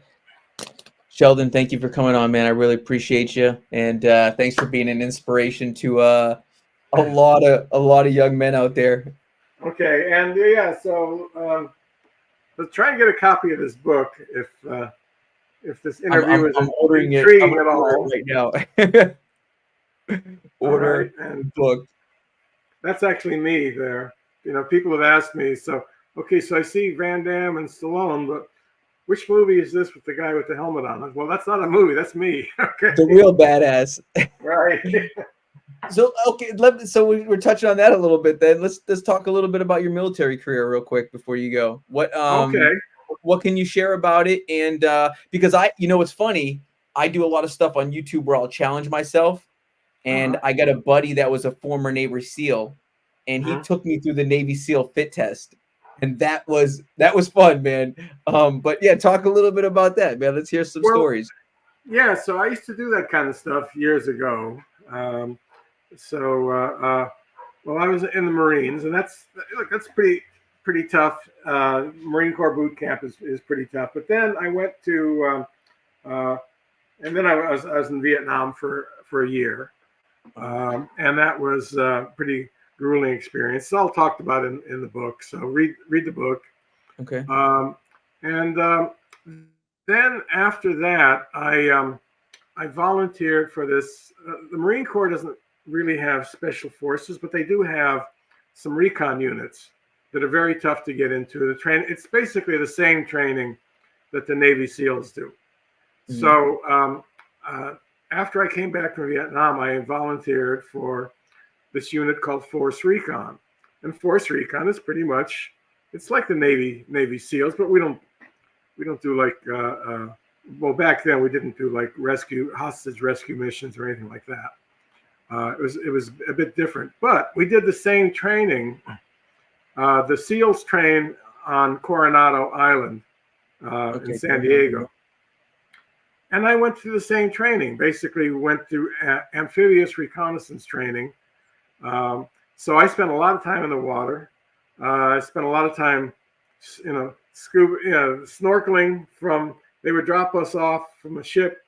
Sheldon, thank you for coming on, man. I really appreciate you, and thanks for being an inspiration to a lot of young men out there. Okay, and yeah, so let's try and get a copy of this book if this I'm interview I'm is I'm ordering it. I'm intriguing gonna at order all. it right now. All right. Order And booked. that's actually me there. People have asked me, so, okay, so I see Van Damme and Stallone, but which movie is this with the guy with the helmet on? Well, that's not a movie. That's me. The Okay. real badass. Right. So okay, so we're touching on that a little bit. Then let's talk a little bit about your military career real quick before you go. Okay. What can you share about it? And because it's funny, I do a lot of stuff on YouTube where I'll challenge myself, and Uh-huh. I got a buddy that was a former Navy SEAL, and he Uh-huh. took me through the Navy SEAL fit test, and that was fun, man. But yeah, talk a little bit about that, man. Let's hear some Well, stories. yeah, so I used to do that kind of stuff years ago. Um, so, well, I was in the Marines, and that's pretty tough. Marine Corps boot camp is pretty tough. But then I went to, and then I was in Vietnam for a year, and that was a pretty grueling experience. It's all talked about in the book. So read the book. Okay. And then after that, I volunteered for this. The Marine Corps doesn't really have special forces, but they do have some recon units that are very tough to get into. It's basically the same training that the Navy SEALs do. Mhm. So after I came back from Vietnam, I volunteered for this unit called Force Recon, and Force Recon is pretty much it's like the Navy SEALs, but we don't do like well, back then we didn't do like hostage rescue missions or anything like that. It was a bit different, but we did the same training. The SEALs train on Coronado Island in Okay. San Cool. Yeah. Diego, and I went through the same training. Basically, went through amphibious reconnaissance training. So I spent a lot of time in the water. I spent a lot of time, scuba, snorkeling from. They would drop us off from a ship.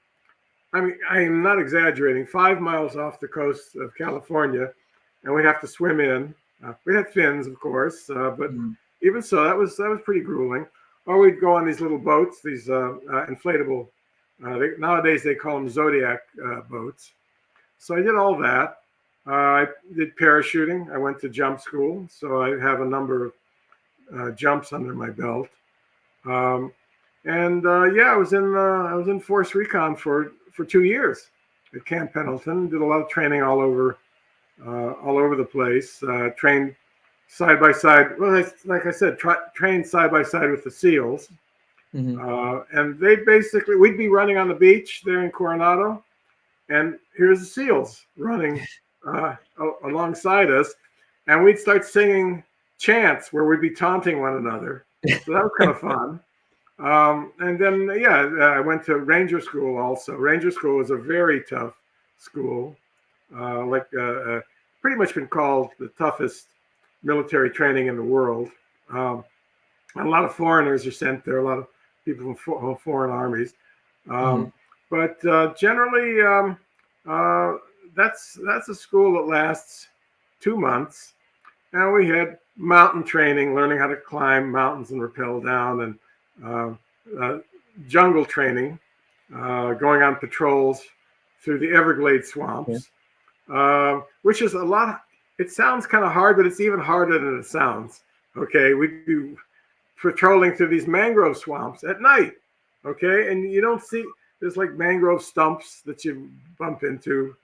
I mean, I am not exaggerating. 5 miles off the coast of California, and we'd have to swim in. We had fins, of course, but Mhm. even so, that was pretty grueling. Or we'd go on these little boats, these inflatable. Nowadays they call them Zodiac boats. So I did all that. I did parachuting. I went to jump school, so I have a number of jumps under my belt. Um, and yeah, I was in Force Recon for 2 years at Camp Pendleton. Did a lot of training all over the place. Trained side by side. Well, like I said, trained side by side with the SEALs. Mhm. And we'd be running on the beach there in Coronado, and here's the SEALs running alongside us, and we'd start singing chants where we'd be taunting one another. So that was kind of fun. And then, yeah, I went to Ranger School also. Ranger School was a very tough school, pretty much been called the toughest military training in the world. Um, a lot of foreigners are sent there, a lot of people from foreign armies. Mhm. Um, but generally, that's a school that lasts 2 months. And we had mountain training, learning how to climb mountains and rappel down, and uh, uh, jungle training, going on patrols through the Everglades Okay. swamps, which is a lot. It sounds kind of hard, but it's even harder than it sounds. Okay, we do patrolling through these mangrove swamps at night. Okay, and you don't see there's like mangrove stumps that you bump into.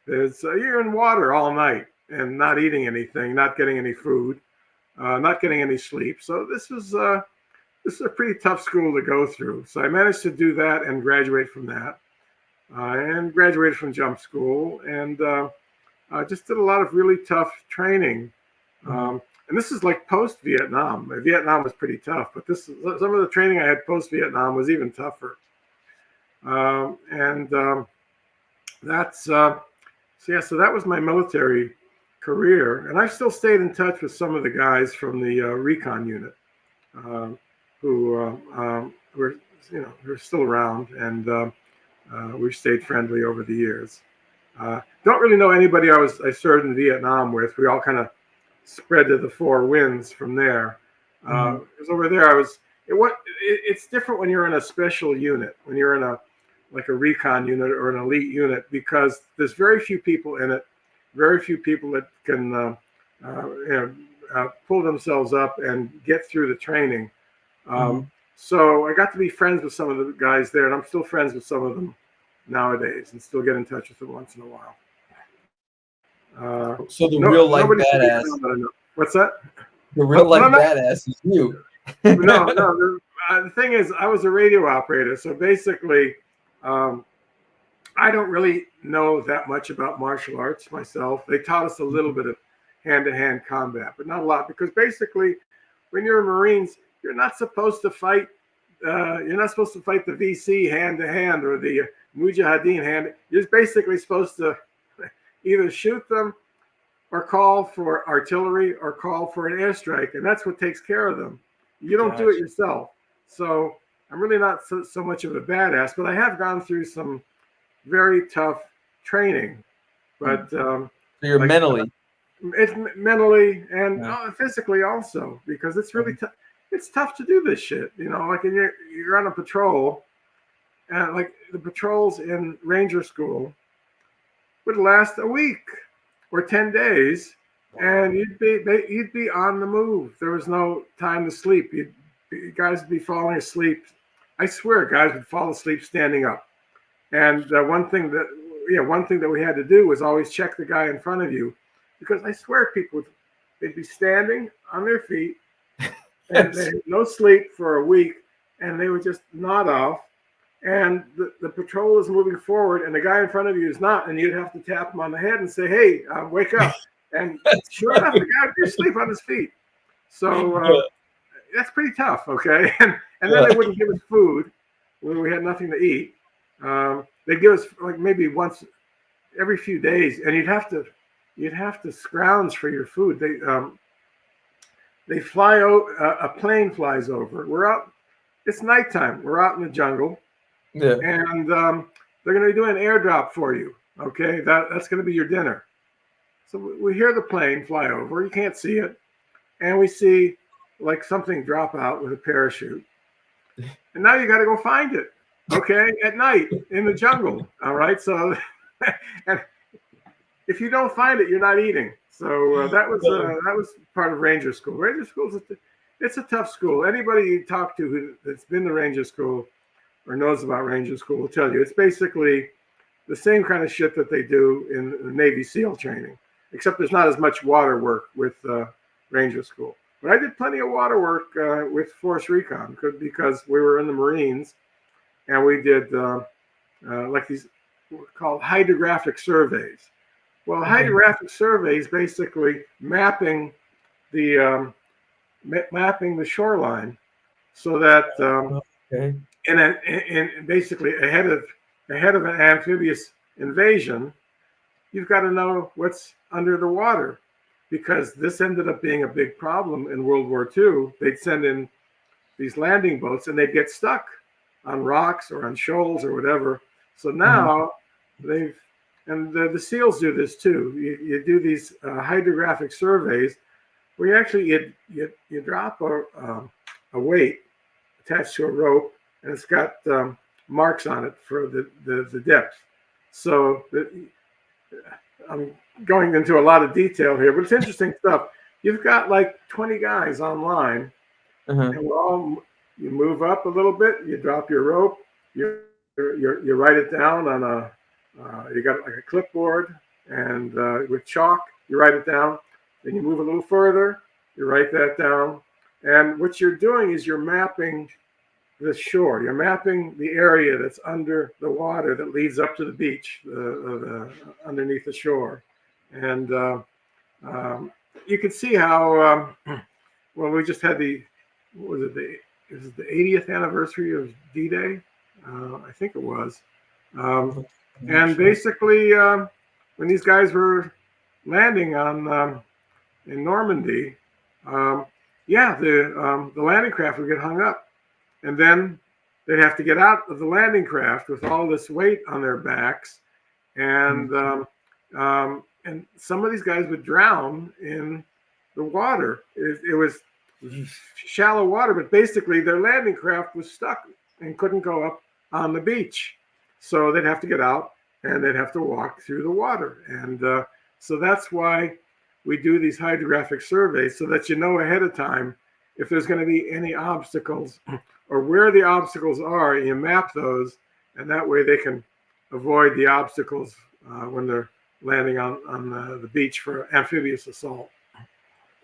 You're in water all night and not eating anything, not getting any food, not getting any sleep. So this is a pretty tough school to go through. So I managed to do that and graduate from that, and graduated from jump school, and I just did a lot of really tough training. Mhm. And this is like post Vietnam. Vietnam was pretty tough, but some of the training I had post Vietnam was even tougher. And that's So yeah, so that was my military career, and I still stayed in touch with some of the guys from the recon unit, um, who are still around, and we've stayed friendly over the years. Don't really know anybody I served in Vietnam with. We all kind of spread to the four winds from there. Mhm. Because over there, it's different when you're in a special unit. When you're in like a recon unit or an elite unit, because there's very few people in it, very few people that can pull themselves up and get through the training. So I got to be friends with some of the guys there, and I'm still friends with some of them nowadays, and still get in touch with them once in a while. So the real life nobody should be badass. found that I know. What's that? The real life badass is you. No. The thing is, I was a radio operator, so basically, I don't really know that much about martial arts myself. They taught us a little bit of hand-to-hand combat, but not a lot, because basically, when you're a Marines, you're not supposed to fight. You're not supposed to fight the VC hand-to-hand or the Mujahideen hand. You're basically supposed to either shoot them or call for artillery or call for an airstrike, and that's what takes care of them. You don't do it yourself. So I'm really not so much of a badass, but I have gone through some very tough training. But so you're mentally. It's mentally and physically also, because it's really tough. It's tough to do this shit, like you're on a patrol, and like the patrols in Ranger School would last a week or 10 days, and you'd be on the move. There was no time to sleep. You guys would be falling asleep. I swear, guys would fall asleep standing up. And one thing that we had to do was always check the guy in front of you, because I swear they'd be standing on their feet and they had no sleep for a week, and they would just nod off. And the patrol is moving forward, and the guy in front of you is not, and you'd have to tap him on the head and say, "Hey, wake up!" And sure enough, the guy would be asleep on his feet. So that's pretty tough, okay? And then they wouldn't give us food when we had nothing to eat. They'd give us like maybe once every few days, and you'd have to scrounge for your food. They fly out, a plane flies over. We're out. It's nighttime. We're out in the jungle. Yeah. And they're going to be doing an airdrop for you. Okay, that's going to be your dinner. So we hear the plane fly over. You can't see it, and we see like something drop out with a parachute. And now you got to go find it. Okay, at night in the jungle. All right. So, and if you don't find it, you're not eating. So that was part of Ranger School. Ranger School it's a tough school. Anybody you talk to that's been to Ranger School or knows about Ranger School will tell you it's basically the same kind of shit that they do in the Navy SEAL training, except there's not as much water work with Ranger School. But I did plenty of water work with Force Recon because we were in the Marines, and we did like these called hydrographic surveys. Well, hydrographic surveys basically mapping the shoreline, so that and basically ahead of an amphibious invasion, you've got to know what's under the water, because this ended up being a big problem in World War II. They'd send in these landing boats, and they'd get stuck on rocks or on shoals or whatever. So now the SEALs do this too. You do these hydrographic surveys where you actually you drop a weight attached to a rope, and it's got marks on it for the depth. So I'm going into a lot of detail here, but it's interesting stuff. You've got like 20 guys online, and you move up a little bit, you drop your rope, you write it down on you got like a clipboard, and with chalk, you write it down. Then you move a little further, you write that down. And what you're doing is you're mapping the shore. You're mapping the area that's under the water that leads up to the beach, underneath the shore. And you can see how, well, we just had the 80th anniversary of D-Day? I think it was. And basically, when these guys were landing in Normandy, the landing craft would get hung up, and then they'd have to get out of the landing craft with all this weight on their backs, and some of these guys would drown in the water. It was shallow water, but basically their landing craft was stuck and couldn't go up on the beach. So they'd have to get out and they'd have to walk through the water. And so that's why we do these hydrographic surveys, so that you know ahead of time if there's going to be any obstacles or where the obstacles are. You map those, and that way they can avoid the obstacles when they're landing on the beach for amphibious assault.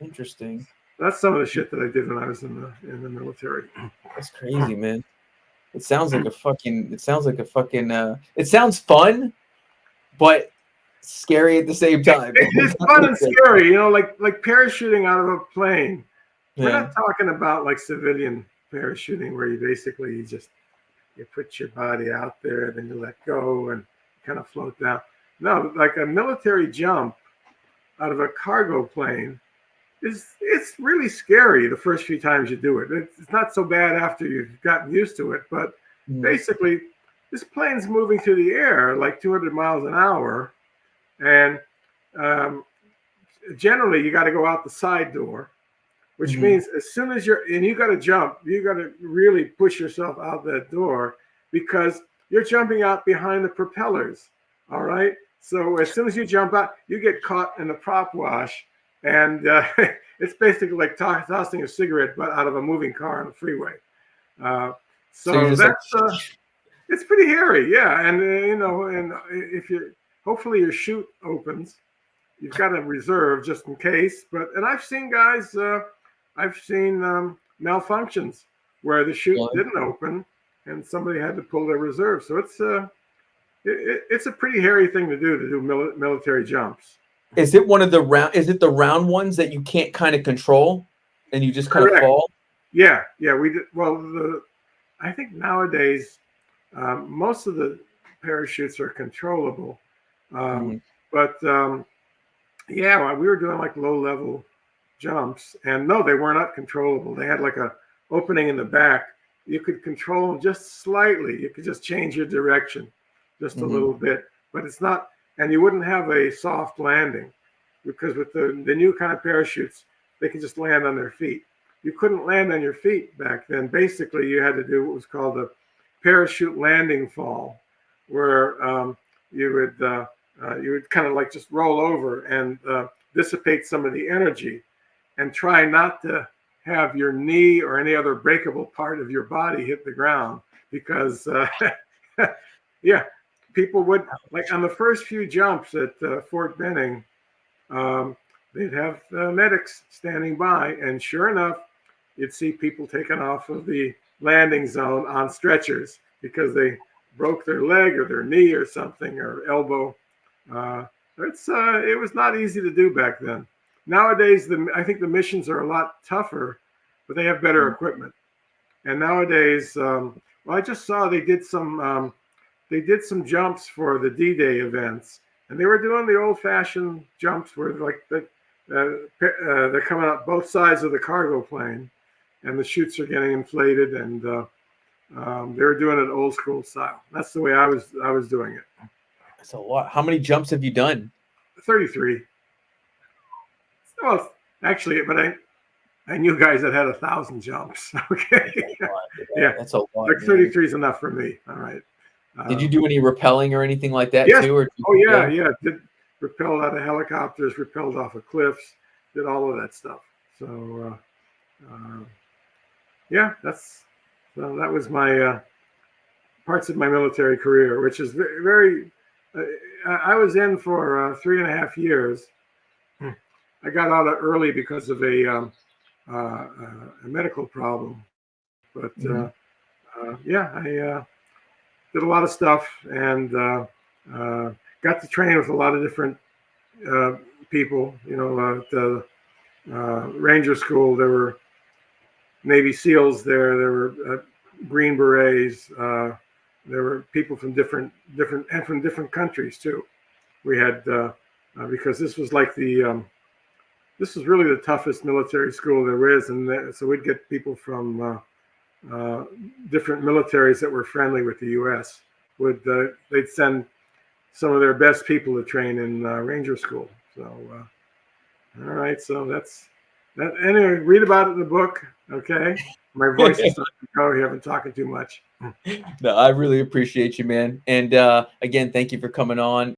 Interesting. That's some of the shit that I did when I was in the military. That's crazy, man. It sounds like a fucking. It sounds like a fucking. It sounds fun, but scary at the same time. It's fun and scary, you know, like parachuting out of a plane. We're Yeah. not talking about like civilian parachuting where you put your body out there, then you let go and kind of float down. No, like a military jump out of a cargo plane it's really scary the first few times you do it. It's not so bad after you've gotten used to it, but basically this plane's moving through the air like 200 miles an hour, and generally you got to go out the side door, which means as soon as you got to jump, you got to really push yourself out that door because you're jumping out behind the propellers. All right. So as soon as you jump out, you get caught in the prop wash, and it's basically like tossing a cigarette butt out of a moving car on the freeway. So that's it's pretty hairy, yeah. And you know, and if hopefully your chute opens, you've got a reserve just in case. And I've seen guys, I've seen malfunctions where the chute didn't open and somebody had to pull their reserve. So it's a pretty hairy thing to do military jumps. Is it one of the round? Is it the round ones that you can't kind of control, and you just kind of fall? Yeah. We did. Well, I think nowadays most of the parachutes are controllable, but yeah, we were doing like low-level jumps, and no, they were not controllable. They had like a opening in the back. You could control them just slightly. You could just change your direction just a little bit, but it's not. And you wouldn't have a soft landing because with the new kind of parachutes, they can just land on their feet. You couldn't land on your feet back then. Basically, you had to do what was called a parachute landing fall, where you would kind of like just roll over and dissipate some of the energy and try not to have your knee or any other breakable part of your body hit the ground because, yeah. People would, like on the first few jumps at Fort Benning, they'd have medics standing by, and sure enough, you'd see people taken off of the landing zone on stretchers because they broke their leg or their knee or something or elbow. It was not easy to do back then. Nowadays, I think the missions are a lot tougher, but they have better equipment. And nowadays, I just saw they did some jumps for the D-Day events, and they were doing the old-fashioned jumps where like they're coming up both sides of the cargo plane, and the chutes are getting inflated, and they were doing it old school style. That's the way I was doing it. That's a lot. How many jumps have you done? 33. Well, actually, but I knew guys that had 1,000 jumps. Okay, yeah, that's a lot. Like 33 is enough for me. All right. Did you do any rappelling or anything like that too? Or yeah. Did rappelled out of helicopters, rappelled off of cliffs, did all of that stuff. So, yeah, that was my parts of my military career, which is very. I was in for 3.5 years. I got out early because of a medical problem, but yeah, I did a lot of stuff and got to train with a lot of different people. You know, at the Ranger School, there were Navy SEALs there. There were Green Berets. There were people from different countries too. We had because this was like this was really the toughest military school there is, and so we'd get people from different militaries that were friendly with the U.S. They'd send some of their best people to train in Ranger School. So, all right, so Anyway, read about it in the book. Okay. My voice is starting to go here. I've been talking too much. No, I really appreciate you, man. And again, thank you for coming on.